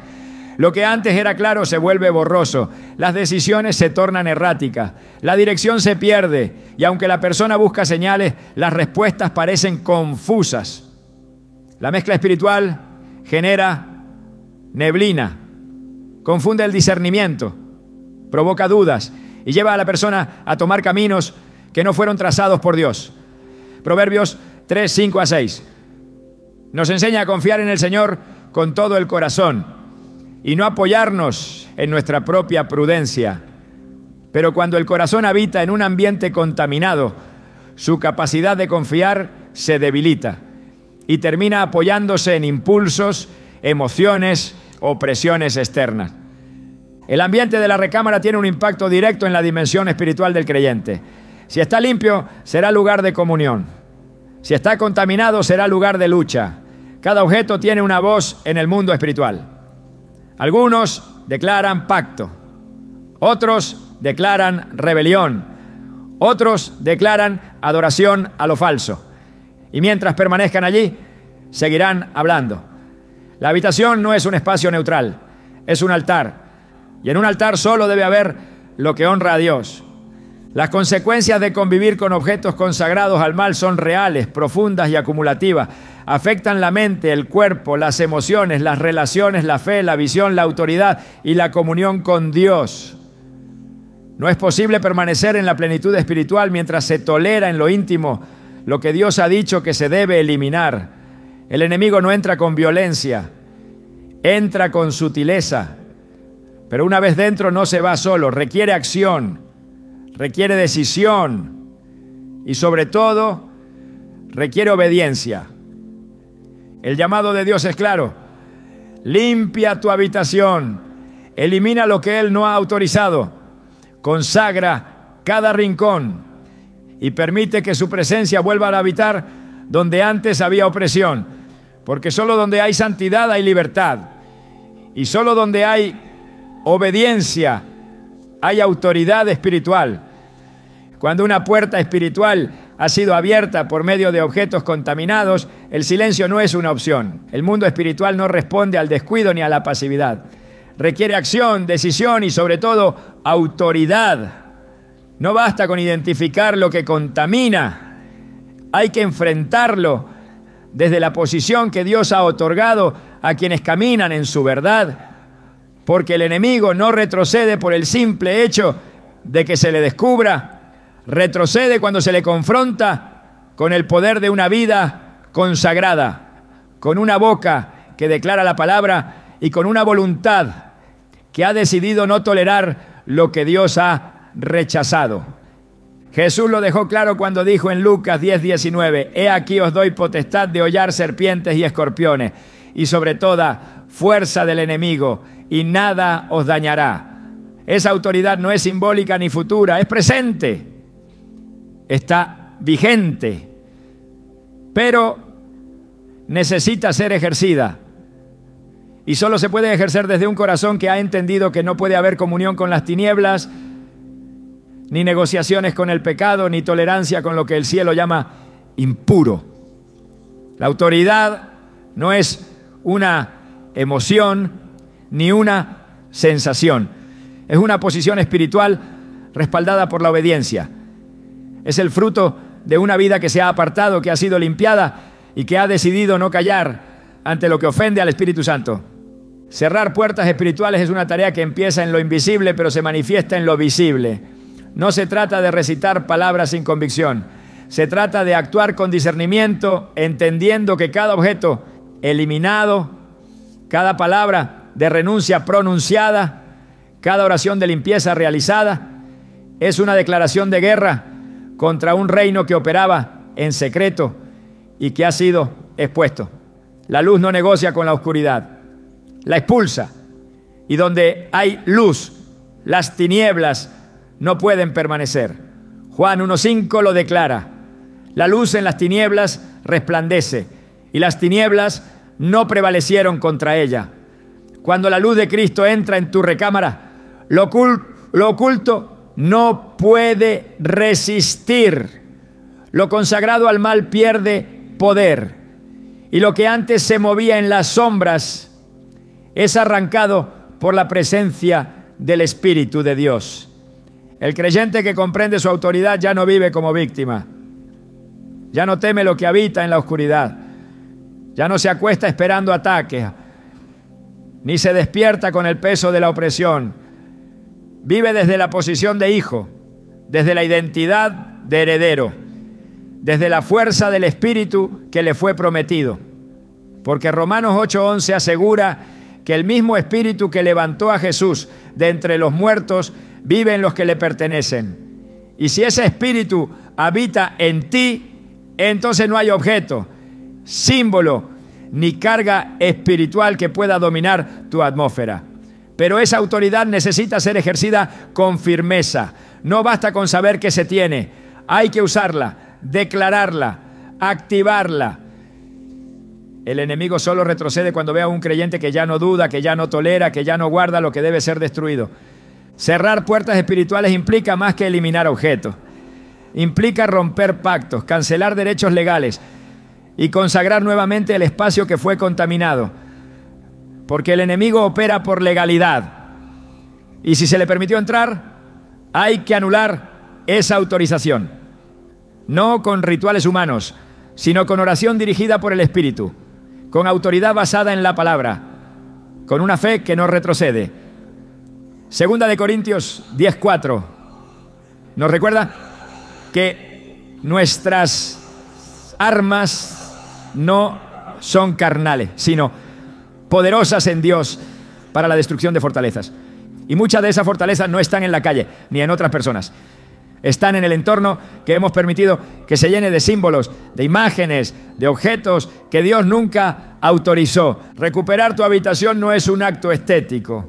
Lo que antes era claro se vuelve borroso. Las decisiones se tornan erráticas. La dirección se pierde. Y aunque la persona busca señales, las respuestas parecen confusas. La mezcla espiritual genera neblina, confunde el discernimiento, provoca dudas y lleva a la persona a tomar caminos que no fueron trazados por Dios. Proverbios 3:5-6 nos enseña a confiar en el Señor con todo el corazón y no apoyarnos en nuestra propia prudencia. Pero cuando el corazón habita en un ambiente contaminado, su capacidad de confiar se debilita y termina apoyándose en impulsos, emociones o presiones externas. El ambiente de la recámara tiene un impacto directo en la dimensión espiritual del creyente. Si está limpio, será lugar de comunión. Si está contaminado, será lugar de lucha. Cada objeto tiene una voz en el mundo espiritual. Algunos declaran pacto, otros declaran rebelión, otros declaran adoración a lo falso. Y mientras permanezcan allí, seguirán hablando. La habitación no es un espacio neutral, es un altar. Y en un altar solo debe haber lo que honra a Dios. Las consecuencias de convivir con objetos consagrados al mal son reales, profundas y acumulativas. Afectan la mente, el cuerpo, las emociones, las relaciones, la fe, la visión, la autoridad y la comunión con Dios. No es posible permanecer en la plenitud espiritual mientras se tolera en lo íntimo lo que Dios ha dicho que se debe eliminar. El enemigo no entra con violencia, entra con sutileza. Pero una vez dentro no se va solo, requiere acción, requiere decisión y sobre todo requiere obediencia. El llamado de Dios es claro: Limpia tu habitación. Elimina lo que Él no ha autorizado. Consagra cada rincón y permite que su presencia vuelva a habitar donde antes había opresión. Porque solo donde hay santidad hay libertad. Y solo donde hay obediencia hay autoridad espiritual. Cuando una puerta espiritual ha sido abierta por medio de objetos contaminados, el silencio no es una opción. El mundo espiritual no responde al descuido ni a la pasividad. Requiere acción, decisión y sobre todo autoridad. No basta con identificar lo que contamina. Hay que enfrentarlo desde la posición que Dios ha otorgado a quienes caminan en su verdad. Porque el enemigo no retrocede por el simple hecho de que se le descubra. Retrocede cuando se le confronta con el poder de una vida consagrada, con una boca que declara la palabra y con una voluntad que ha decidido no tolerar lo que Dios ha rechazado. Jesús lo dejó claro cuando dijo en Lucas 10:19: He aquí os doy potestad de hollar serpientes y escorpiones, y sobre toda fuerza del enemigo, y nada os dañará. Esa autoridad no es simbólica ni futura, es presente. Está vigente, pero necesita ser ejercida. Y solo se puede ejercer desde un corazón que ha entendido que no puede haber comunión con las tinieblas, ni negociaciones con el pecado, ni tolerancia con lo que el cielo llama impuro. La autoridad no es una emoción ni una sensación. Es una posición espiritual respaldada por la obediencia. Es el fruto de una vida que se ha apartado, que ha sido limpiada y que ha decidido no callar ante lo que ofende al Espíritu Santo. Cerrar puertas espirituales es una tarea que empieza en lo invisible, pero se manifiesta en lo visible. No se trata de recitar palabras sin convicción. Se trata de actuar con discernimiento, entendiendo que cada objeto eliminado, cada palabra de renuncia pronunciada, cada oración de limpieza realizada, es una declaración de guerra contra un reino que operaba en secreto y que ha sido expuesto. La luz no negocia con la oscuridad, la expulsa. Y donde hay luz, las tinieblas no pueden permanecer. Juan 1:5 lo declara: la luz en las tinieblas resplandece, y las tinieblas no prevalecieron contra ella. Cuando la luz de Cristo entra en tu recámara, lo oculto no puede resistir. Lo consagrado al mal pierde poder. Y lo que antes se movía en las sombras es arrancado por la presencia del Espíritu de Dios. El creyente que comprende su autoridad ya no vive como víctima. Ya no teme lo que habita en la oscuridad. Ya no se acuesta esperando ataques, ni se despierta con el peso de la opresión. Vive desde la posición de hijo, desde la identidad de heredero, desde la fuerza del Espíritu que le fue prometido. Porque Romanos 8:11 asegura que el mismo Espíritu que levantó a Jesús de entre los muertos vive en los que le pertenecen. Y si ese Espíritu habita en ti, entonces no hay objeto, símbolo ni carga espiritual que pueda dominar tu atmósfera. Pero esa autoridad necesita ser ejercida con firmeza. No basta con saber que se tiene. Hay que usarla, declararla, activarla. El enemigo solo retrocede cuando ve a un creyente que ya no duda, que ya no tolera, que ya no guarda lo que debe ser destruido. Cerrar puertas espirituales implica más que eliminar objetos. Implica romper pactos, cancelar derechos legales y consagrar nuevamente el espacio que fue contaminado. Porque el enemigo opera por legalidad. Y si se le permitió entrar, hay que anular esa autorización. No con rituales humanos, sino con oración dirigida por el Espíritu, con autoridad basada en la palabra, con una fe que no retrocede. Segunda de Corintios 10:4 nos recuerda que nuestras armas no son carnales, sino poderosas en Dios para la destrucción de fortalezas. Y muchas de esas fortalezas no están en la calle, ni en otras personas. Están en el entorno que hemos permitido que se llene de símbolos, de imágenes, de objetos que Dios nunca autorizó. Recuperar tu habitación no es un acto estético,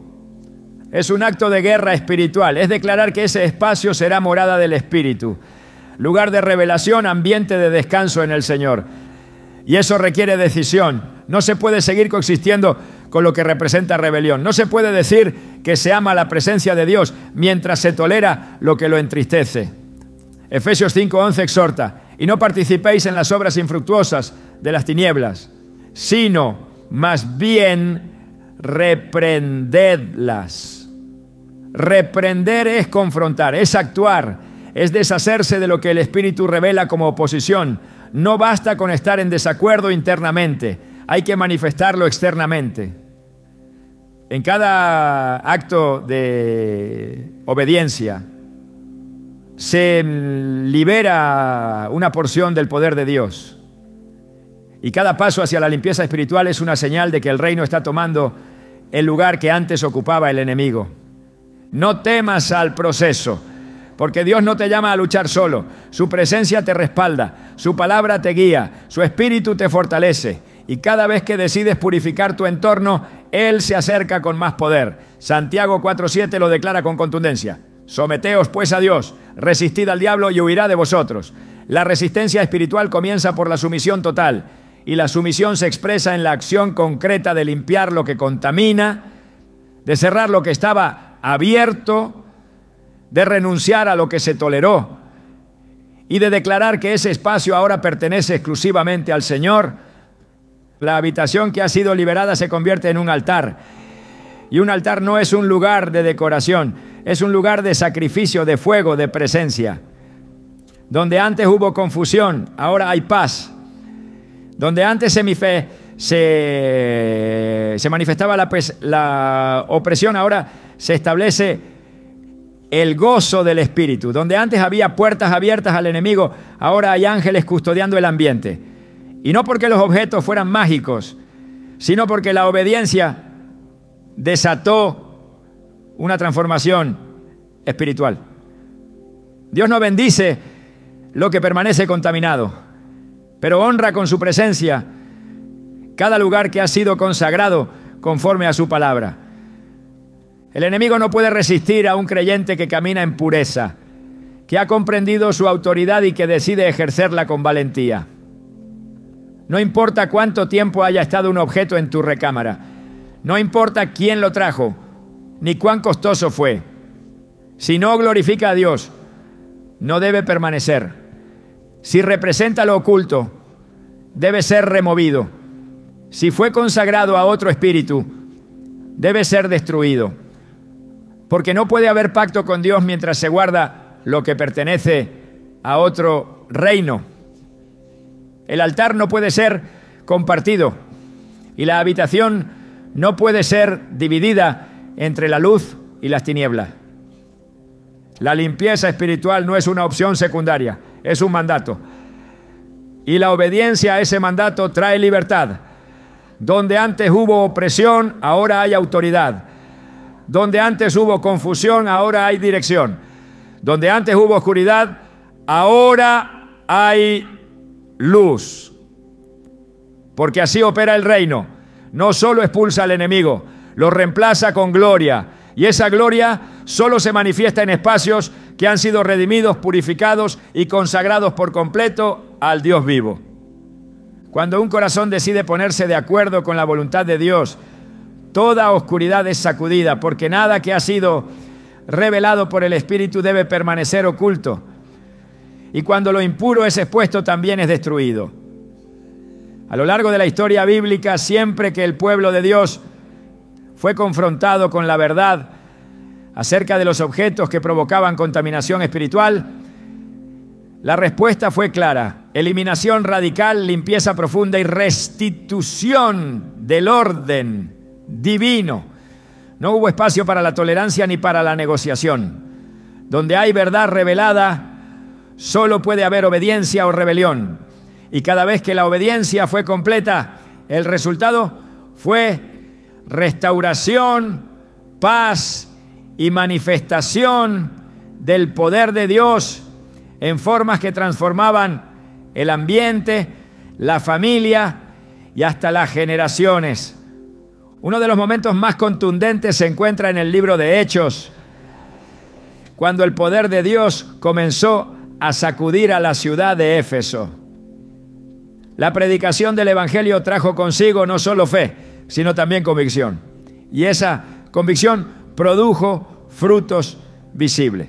es un acto de guerra espiritual. Es declarar que ese espacio será morada del Espíritu, lugar de revelación, ambiente de descanso en el Señor. Y eso requiere decisión. No se puede seguir coexistiendo con lo que representa rebelión. No se puede decir que se ama la presencia de Dios mientras se tolera lo que lo entristece. Efesios 5:11 exhorta: y no participéis en las obras infructuosas de las tinieblas, sino más bien reprendedlas. Reprender es confrontar, es actuar, es deshacerse de lo que el Espíritu revela como oposición. No basta con estar en desacuerdo internamente, hay que manifestarlo externamente. En cada acto de obediencia se libera una porción del poder de Dios. Y cada paso hacia la limpieza espiritual es una señal de que el reino está tomando el lugar que antes ocupaba el enemigo. No temas al proceso, porque Dios no te llama a luchar solo. Su presencia te respalda, su palabra te guía, su espíritu te fortalece. Y cada vez que decides purificar tu entorno, Él se acerca con más poder. Santiago 4:7 lo declara con contundencia: someteos pues a Dios, resistid al diablo y huirá de vosotros. La resistencia espiritual comienza por la sumisión total, y la sumisión se expresa en la acción concreta de limpiar lo que contamina, de cerrar lo que estaba abierto, de renunciar a lo que se toleró y de declarar que ese espacio ahora pertenece exclusivamente al Señor. La habitación que ha sido liberada se convierte en un altar, y un altar no es un lugar de decoración, es un lugar de sacrificio, de fuego, de presencia. Donde antes hubo confusión, ahora hay paz. Donde antes se manifestaba la opresión, ahora se establece el gozo del Espíritu. Donde antes había puertas abiertas al enemigo, ahora hay ángeles custodiando el ambiente. Y no porque los objetos fueran mágicos, sino porque la obediencia desató una transformación espiritual. Dios no bendice lo que permanece contaminado, pero honra con su presencia cada lugar que ha sido consagrado conforme a su palabra. El enemigo no puede resistir a un creyente que camina en pureza, que ha comprendido su autoridad y que decide ejercerla con valentía. No importa cuánto tiempo haya estado un objeto en tu recámara, no importa quién lo trajo, ni cuán costoso fue. Si no glorifica a Dios, no debe permanecer. Si representa lo oculto, debe ser removido. Si fue consagrado a otro espíritu, debe ser destruido. Porque no puede haber pacto con Dios mientras se guarda lo que pertenece a otro reino. El altar no puede ser compartido y la habitación no puede ser dividida entre la luz y las tinieblas. La limpieza espiritual no es una opción secundaria, es un mandato. Y la obediencia a ese mandato trae libertad. Donde antes hubo opresión, ahora hay autoridad. Donde antes hubo confusión, ahora hay dirección. Donde antes hubo oscuridad, ahora hay luz. Porque así opera el reino. No solo expulsa al enemigo, lo reemplaza con gloria. Y esa gloria solo se manifiesta en espacios que han sido redimidos, purificados y consagrados por completo al Dios vivo. Cuando un corazón decide ponerse de acuerdo con la voluntad de Dios, toda oscuridad es sacudida, porque nada que ha sido revelado por el Espíritu debe permanecer oculto. Y cuando lo impuro es expuesto, también es destruido. A lo largo de la historia bíblica, siempre que el pueblo de Dios fue confrontado con la verdad acerca de los objetos que provocaban contaminación espiritual, la respuesta fue clara: eliminación radical, limpieza profunda y restitución del orden divino. No hubo espacio para la tolerancia ni para la negociación. Donde hay verdad revelada, solo puede haber obediencia o rebelión. Y cada vez que la obediencia fue completa, el resultado fue restauración, paz y manifestación del poder de Dios en formas que transformaban el ambiente, la familia y hasta las generaciones. Uno de los momentos más contundentes se encuentra en el libro de Hechos, cuando el poder de Dios comenzó a sacudir a la ciudad de Éfeso. La predicación del Evangelio trajo consigo no solo fe, sino también convicción. Y esa convicción produjo frutos visibles.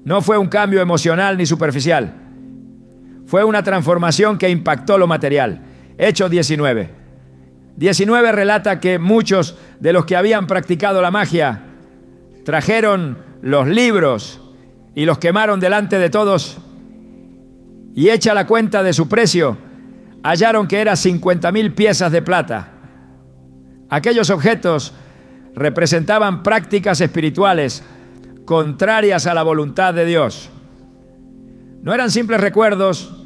No fue un cambio emocional ni superficial. Fue una transformación que impactó lo material. Hechos 19. 19 relata que muchos de los que habían practicado la magia trajeron los libros y los quemaron delante de todos, y hecha la cuenta de su precio, hallaron que era 50,000 piezas de plata. Aquellos objetos representaban prácticas espirituales contrarias a la voluntad de Dios. No eran simples recuerdos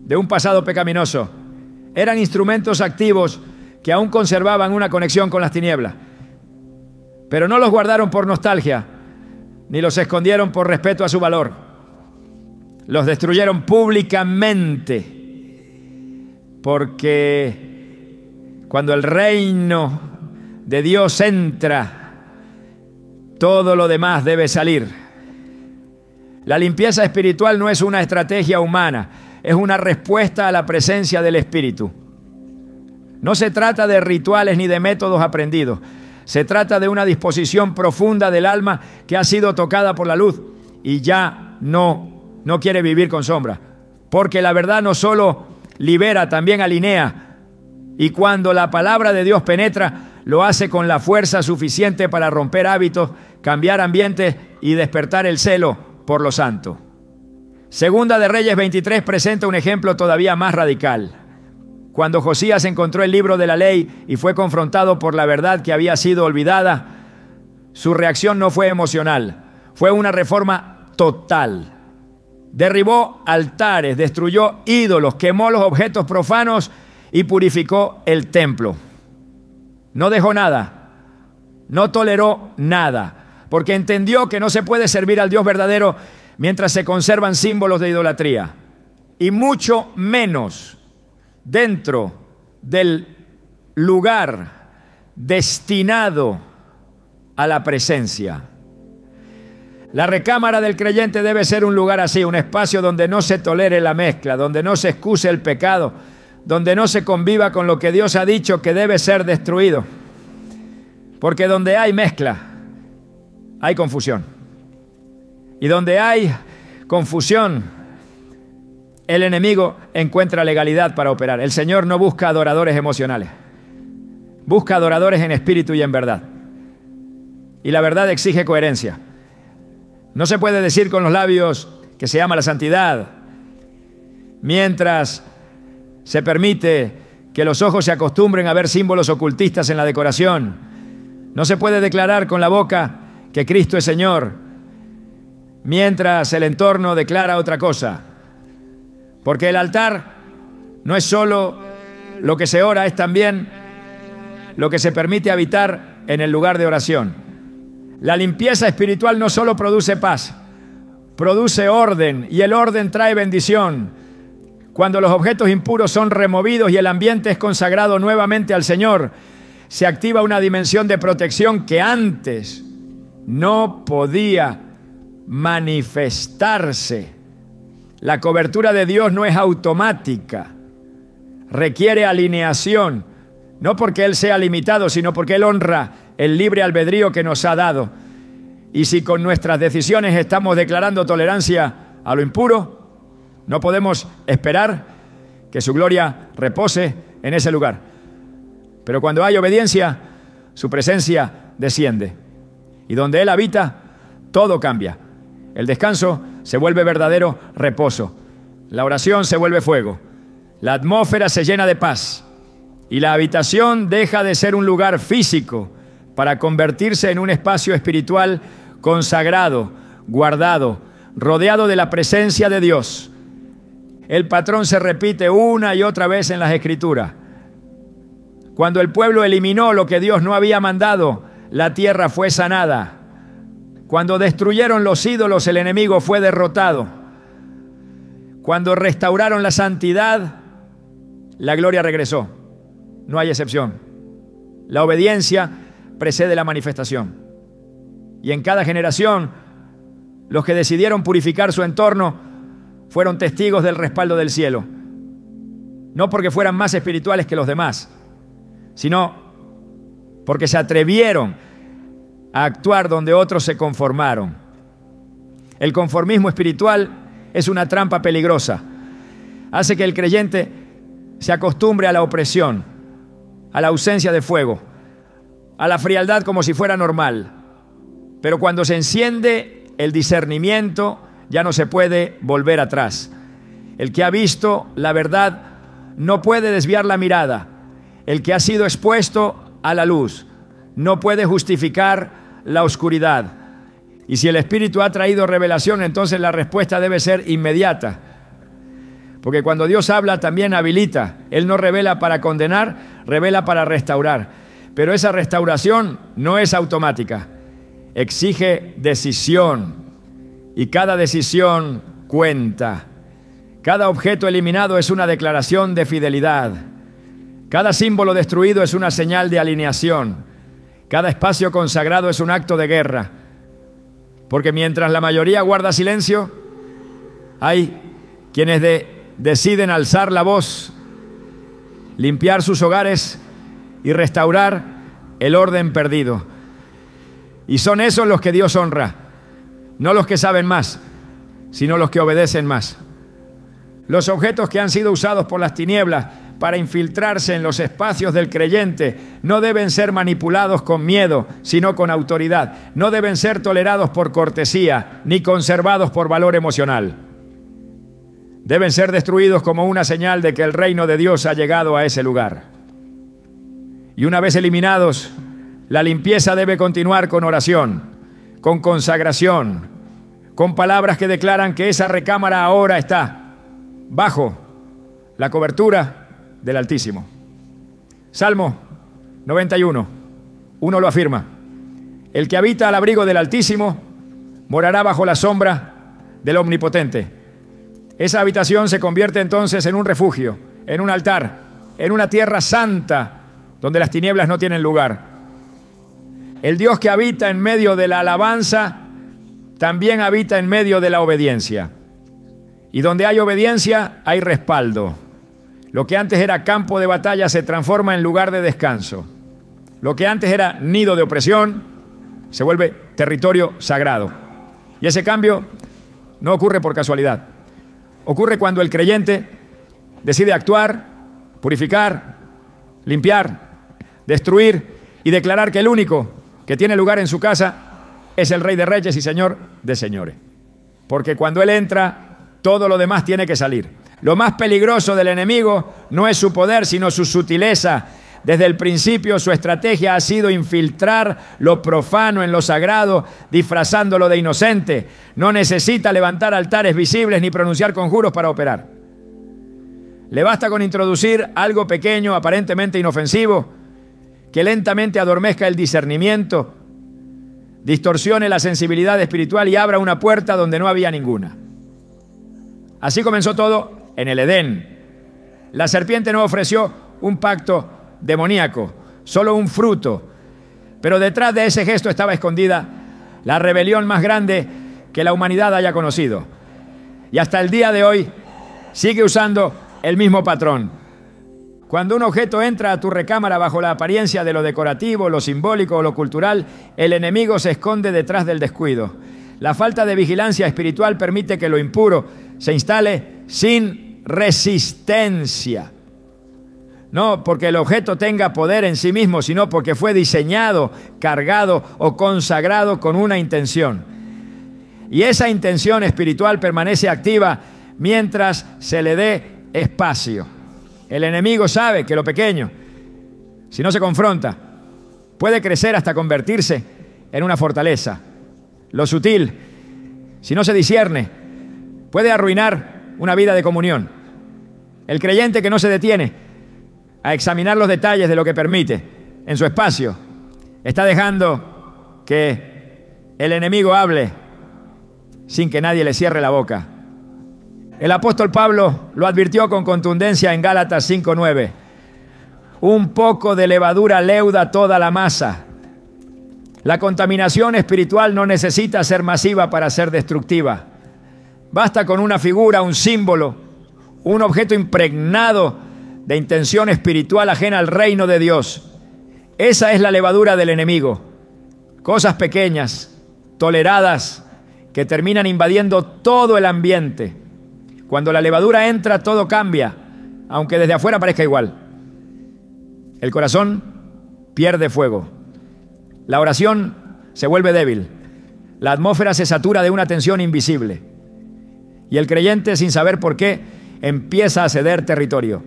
de un pasado pecaminoso, eran instrumentos activos que aún conservaban una conexión con las tinieblas. Pero no los guardaron por nostalgia, ni los escondieron por respeto a su valor. Los destruyeron públicamente, porque cuando el reino de Dios entra, todo lo demás debe salir. La limpieza espiritual no es una estrategia humana, es una respuesta a la presencia del Espíritu. No se trata de rituales ni de métodos aprendidos. Se trata de una disposición profunda del alma que ha sido tocada por la luz y ya no quiere vivir con sombra. Porque la verdad no solo libera, también alinea. Y cuando la palabra de Dios penetra, lo hace con la fuerza suficiente para romper hábitos, cambiar ambientes y despertar el celo por lo santo. Segunda de Reyes 23 presenta un ejemplo todavía más radical. Cuando Josías encontró el libro de la ley y fue confrontado por la verdad que había sido olvidada, su reacción no fue emocional, fue una reforma total. Derribó altares, destruyó ídolos, quemó los objetos profanos y purificó el templo. No dejó nada, no toleró nada, porque entendió que no se puede servir al Dios verdadero mientras se conservan símbolos de idolatría, y mucho menos dentro del lugar destinado a la presencia. La recámara del creyente debe ser un lugar así, un espacio donde no se tolere la mezcla, donde no se excuse el pecado, donde no se conviva con lo que Dios ha dicho que debe ser destruido. Porque donde hay mezcla, hay confusión. Y donde hay confusión, el enemigo encuentra legalidad para operar. El Señor no busca adoradores emocionales, busca adoradores en espíritu y en verdad. Y la verdad exige coherencia. No se puede decir con los labios que se ama la santidad, mientras se permite que los ojos se acostumbren a ver símbolos ocultistas en la decoración. No se puede declarar con la boca que Cristo es Señor, mientras el entorno declara otra cosa. Porque el altar no es solo lo que se ora, es también lo que se permite habitar en el lugar de oración. La limpieza espiritual no solo produce paz, produce orden, y el orden trae bendición. Cuando los objetos impuros son removidos y el ambiente es consagrado nuevamente al Señor, se activa una dimensión de protección que antes no podía manifestarse. La cobertura de Dios no es automática, requiere alineación, no porque Él sea limitado, sino porque Él honra el libre albedrío que nos ha dado. Y si con nuestras decisiones estamos declarando tolerancia a lo impuro, no podemos esperar que su gloria repose en ese lugar. Pero cuando hay obediencia, su presencia desciende. Y donde Él habita, todo cambia. El descanso se vuelve verdadero reposo. La oración se vuelve fuego. La atmósfera se llena de paz. Y la habitación deja de ser un lugar físico para convertirse en un espacio espiritual consagrado, guardado, rodeado de la presencia de Dios. El patrón se repite una y otra vez en las Escrituras. Cuando el pueblo eliminó lo que Dios no había mandado, la tierra fue sanada. Cuando destruyeron los ídolos, el enemigo fue derrotado. Cuando restauraron la santidad, la gloria regresó. No hay excepción. La obediencia precede la manifestación. Y en cada generación, los que decidieron purificar su entorno fueron testigos del respaldo del cielo. No porque fueran más espirituales que los demás, sino porque se atrevieron a actuar donde otros se conformaron. El conformismo espiritual es una trampa peligrosa. Hace que el creyente se acostumbre a la opresión, a la ausencia de fuego, a la frialdad como si fuera normal. Pero cuando se enciende el discernimiento, ya no se puede volver atrás. El que ha visto la verdad no puede desviar la mirada. El que ha sido expuesto a la luz no puede justificar la oscuridad. Y si el Espíritu ha traído revelación, entonces la respuesta debe ser inmediata. Porque cuando Dios habla, también habilita. Él no revela para condenar, revela para restaurar. Pero esa restauración no es automática. Exige decisión. Y cada decisión cuenta. Cada objeto eliminado es una declaración de fidelidad. Cada símbolo destruido es una señal de alineación. Cada espacio consagrado es un acto de guerra. Porque mientras la mayoría guarda silencio, hay quienes deciden alzar la voz, limpiar sus hogares y restaurar el orden perdido. Y son esos los que Dios honra, no los que saben más, sino los que obedecen más. Los objetos que han sido usados por las tinieblas para infiltrarse en los espacios del creyente no deben ser manipulados con miedo, sino con autoridad. No deben ser tolerados por cortesía, ni conservados por valor emocional. Deben ser destruidos como una señal de que el reino de Dios ha llegado a ese lugar. Y una vez eliminados, la limpieza debe continuar con oración, con consagración, con palabras que declaran que esa recámara ahora está bajo la cobertura del Altísimo. Salmo 91, uno lo afirma: el que habita al abrigo del Altísimo morará bajo la sombra del Omnipotente. Esa habitación se convierte entonces en un refugio, en un altar, en una tierra santa donde las tinieblas no tienen lugar. El Dios que habita en medio de la alabanza también habita en medio de la obediencia. Y donde hay obediencia hay respaldo. Lo que antes era campo de batalla se transforma en lugar de descanso. Lo que antes era nido de opresión se vuelve territorio sagrado. Y ese cambio no ocurre por casualidad. Ocurre cuando el creyente decide actuar, purificar, limpiar, destruir y declarar que el único que tiene lugar en su casa es el Rey de Reyes y Señor de Señores. Porque cuando Él entra, todo lo demás tiene que salir. Lo más peligroso del enemigo no es su poder, sino su sutileza. Desde el principio su estrategia ha sido infiltrar lo profano en lo sagrado, disfrazándolo de inocente. No necesita levantar altares visibles ni pronunciar conjuros para operar. Le basta con introducir algo pequeño, aparentemente inofensivo, que lentamente adormezca el discernimiento, distorsione la sensibilidad espiritual y abra una puerta donde no había ninguna. Así comenzó todo en el Edén. La serpiente no ofreció un pacto demoníaco, solo un fruto. Pero detrás de ese gesto estaba escondida la rebelión más grande que la humanidad haya conocido. Y hasta el día de hoy sigue usando el mismo patrón. Cuando un objeto entra a tu recámara bajo la apariencia de lo decorativo, lo simbólico o lo cultural, el enemigo se esconde detrás del descuido. La falta de vigilancia espiritual permite que lo impuro se instale sin resistencia. No porque el objeto tenga poder en sí mismo, sino porque fue diseñado, cargado o consagrado con una intención. Y esa intención espiritual permanece activa mientras se le dé espacio. El enemigo sabe que lo pequeño, si no se confronta, puede crecer hasta convertirse en una fortaleza. Lo sutil, si no se discierne, puede arruinar una vida de comunión. El creyente que no se detiene a examinar los detalles de lo que permite en su espacio, está dejando que el enemigo hable sin que nadie le cierre la boca. El apóstol Pablo lo advirtió con contundencia en Gálatas 5:9. Un poco de levadura leuda toda la masa. La contaminación espiritual no necesita ser masiva para ser destructiva. Basta con una figura, un símbolo, un objeto impregnado de intención espiritual ajena al reino de Dios. Esa es la levadura del enemigo. Cosas pequeñas, toleradas, que terminan invadiendo todo el ambiente. Cuando la levadura entra, todo cambia, aunque desde afuera parezca igual. El corazón pierde fuego. La oración se vuelve débil. La atmósfera se satura de una tensión invisible. Y el creyente, sin saber por qué, empieza a ceder territorio.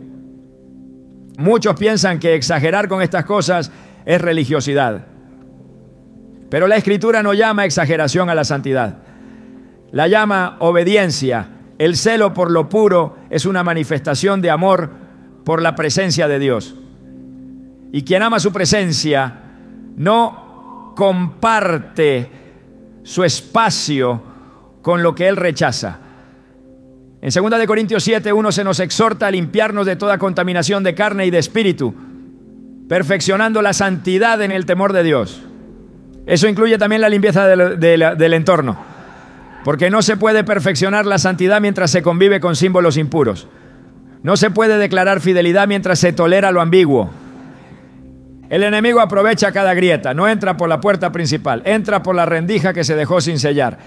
Muchos piensan que exagerar con estas cosas es religiosidad. Pero la Escritura no llama exageración a la santidad. La llama obediencia. El celo por lo puro es una manifestación de amor por la presencia de Dios. Y quien ama su presencia no comparte su espacio con lo que él rechaza. En 2 Corintios 7:1 se nos exhorta a limpiarnos de toda contaminación de carne y de espíritu, perfeccionando la santidad en el temor de Dios. Eso incluye también la limpieza del entorno, porque no se puede perfeccionar la santidad mientras se convive con símbolos impuros. No se puede declarar fidelidad mientras se tolera lo ambiguo. El enemigo aprovecha cada grieta, no entra por la puerta principal, entra por la rendija que se dejó sin sellar.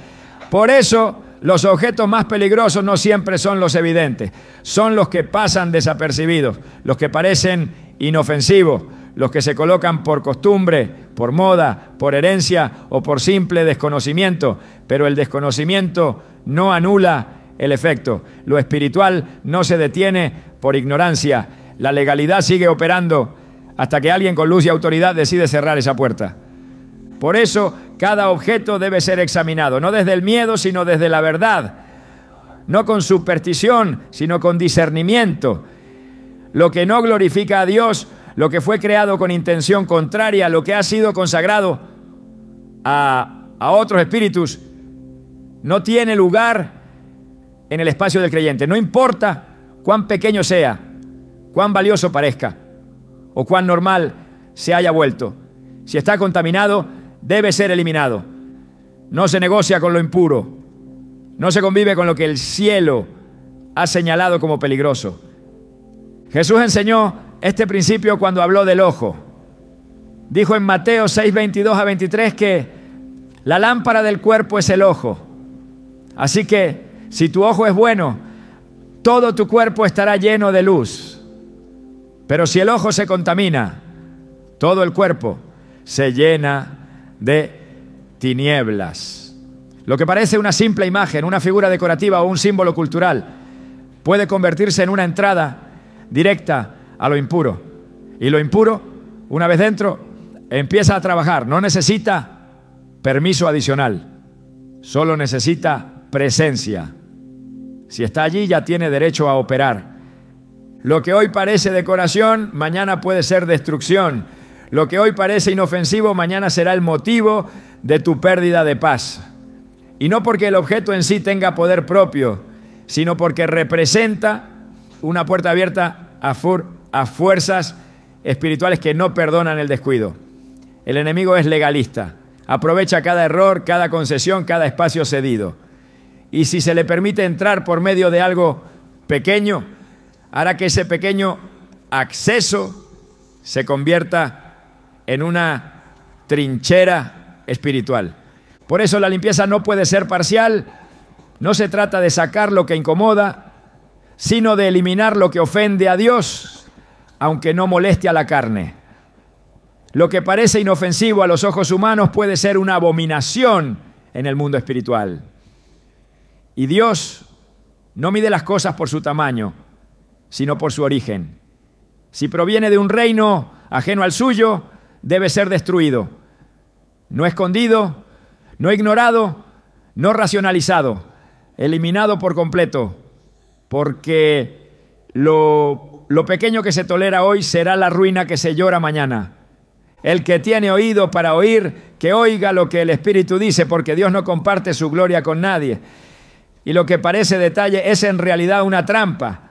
Por eso, los objetos más peligrosos no siempre son los evidentes, son los que pasan desapercibidos, los que parecen inofensivos, los que se colocan por costumbre, por moda, por herencia o por simple desconocimiento. Pero el desconocimiento no anula el efecto. Lo espiritual no se detiene por ignorancia. La legalidad sigue operando hasta que alguien con luz y autoridad decide cerrar esa puerta. Por eso, cada objeto debe ser examinado, no desde el miedo, sino desde la verdad. No con superstición, sino con discernimiento. Lo que no glorifica a Dios, lo que fue creado con intención contraria, lo que ha sido consagrado a otros espíritus, no tiene lugar en el espacio del creyente. No importa cuán pequeño sea, cuán valioso parezca o cuán normal se haya vuelto. Si está contaminado, debe ser eliminado. No se negocia con lo impuro. No se convive con lo que el cielo ha señalado como peligroso. Jesús enseñó este principio cuando habló del ojo. Dijo en Mateo 6:22-23 que la lámpara del cuerpo es el ojo. Así que si tu ojo es bueno, todo tu cuerpo estará lleno de luz. Pero si el ojo se contamina, todo el cuerpo se llena de tinieblas. Lo que parece una simple imagen, una figura decorativa o un símbolo cultural, puede convertirse en una entrada directa a lo impuro. Y lo impuro, una vez dentro, empieza a trabajar. No necesita permiso adicional, solo necesita presencia. Si está allí, ya tiene derecho a operar. Lo que hoy parece decoración, mañana puede ser destrucción. Lo que hoy parece inofensivo, mañana será el motivo de tu pérdida de paz. Y no porque el objeto en sí tenga poder propio, sino porque representa una puerta abierta a fuerzas espirituales que no perdonan el descuido. El enemigo es legalista. Aprovecha cada error, cada concesión, cada espacio cedido. Y si se le permite entrar por medio de algo pequeño, hará que ese pequeño acceso se convierta en una trinchera espiritual. Por eso la limpieza no puede ser parcial. No se trata de sacar lo que incomoda, sino de eliminar lo que ofende a Dios, aunque no moleste a la carne. Lo que parece inofensivo a los ojos humanos puede ser una abominación en el mundo espiritual. Y Dios no mide las cosas por su tamaño, sino por su origen. Si proviene de un reino ajeno al suyo, debe ser destruido. No escondido, no ignorado, no racionalizado, eliminado por completo, porque lo pequeño que se tolera hoy será la ruina que se llora mañana. El que tiene oído para oír, que oiga lo que el Espíritu dice, porque Dios no comparte su gloria con nadie. Y lo que parece detalle es en realidad una trampa.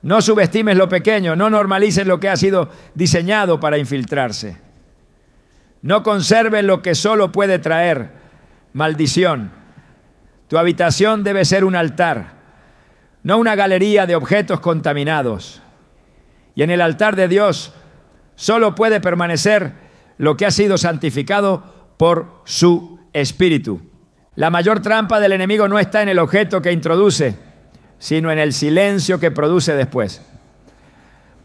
No subestimes lo pequeño, no normalices lo que ha sido diseñado para infiltrarse. No conserves lo que solo puede traer maldición. Tu habitación debe ser un altar, no una galería de objetos contaminados. Y en el altar de Dios solo puede permanecer lo que ha sido santificado por su Espíritu. La mayor trampa del enemigo no está en el objeto que introduce, sino en el silencio que produce después.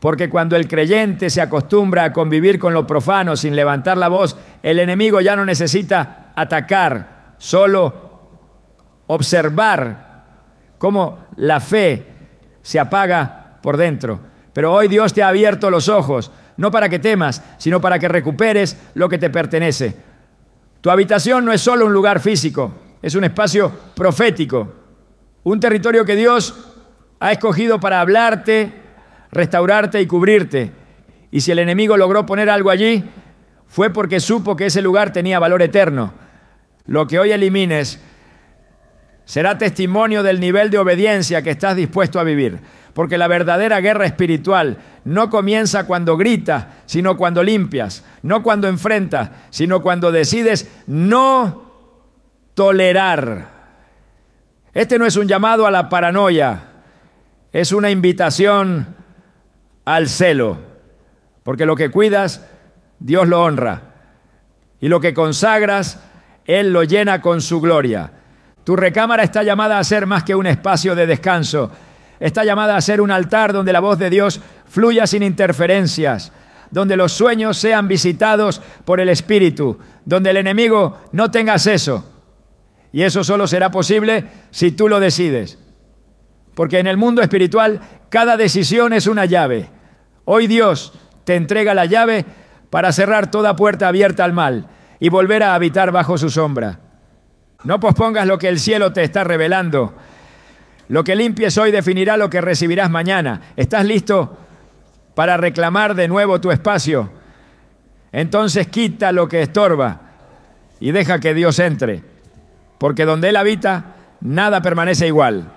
Porque cuando el creyente se acostumbra a convivir con lo profano sin levantar la voz, el enemigo ya no necesita atacar, solo observar cómo la fe se apaga por dentro. Pero hoy Dios te ha abierto los ojos, no para que temas, sino para que recuperes lo que te pertenece. Tu habitación no es solo un lugar físico, es un espacio profético, un territorio que Dios ha escogido para hablarte, restaurarte y cubrirte. Y si el enemigo logró poner algo allí, fue porque supo que ese lugar tenía valor eterno. Lo que hoy elimines será testimonio del nivel de obediencia que estás dispuesto a vivir. Porque la verdadera guerra espiritual no comienza cuando gritas, sino cuando limpias. No cuando enfrentas, sino cuando decides no tolerar. Este no es un llamado a la paranoia, es una invitación al celo. Porque lo que cuidas, Dios lo honra. Y lo que consagras, Él lo llena con su gloria. Tu recámara está llamada a ser más que un espacio de descanso. Está llamada a ser un altar donde la voz de Dios fluya sin interferencias, donde los sueños sean visitados por el Espíritu, donde el enemigo no tenga acceso. Y eso solo será posible si tú lo decides. Porque en el mundo espiritual cada decisión es una llave. Hoy Dios te entrega la llave para cerrar toda puerta abierta al mal y volver a habitar bajo su sombra. No pospongas lo que el cielo te está revelando. Lo que limpies hoy definirá lo que recibirás mañana. ¿Estás listo para reclamar de nuevo tu espacio? Entonces quita lo que estorba y deja que Dios entre. Porque donde Él habita, nada permanece igual.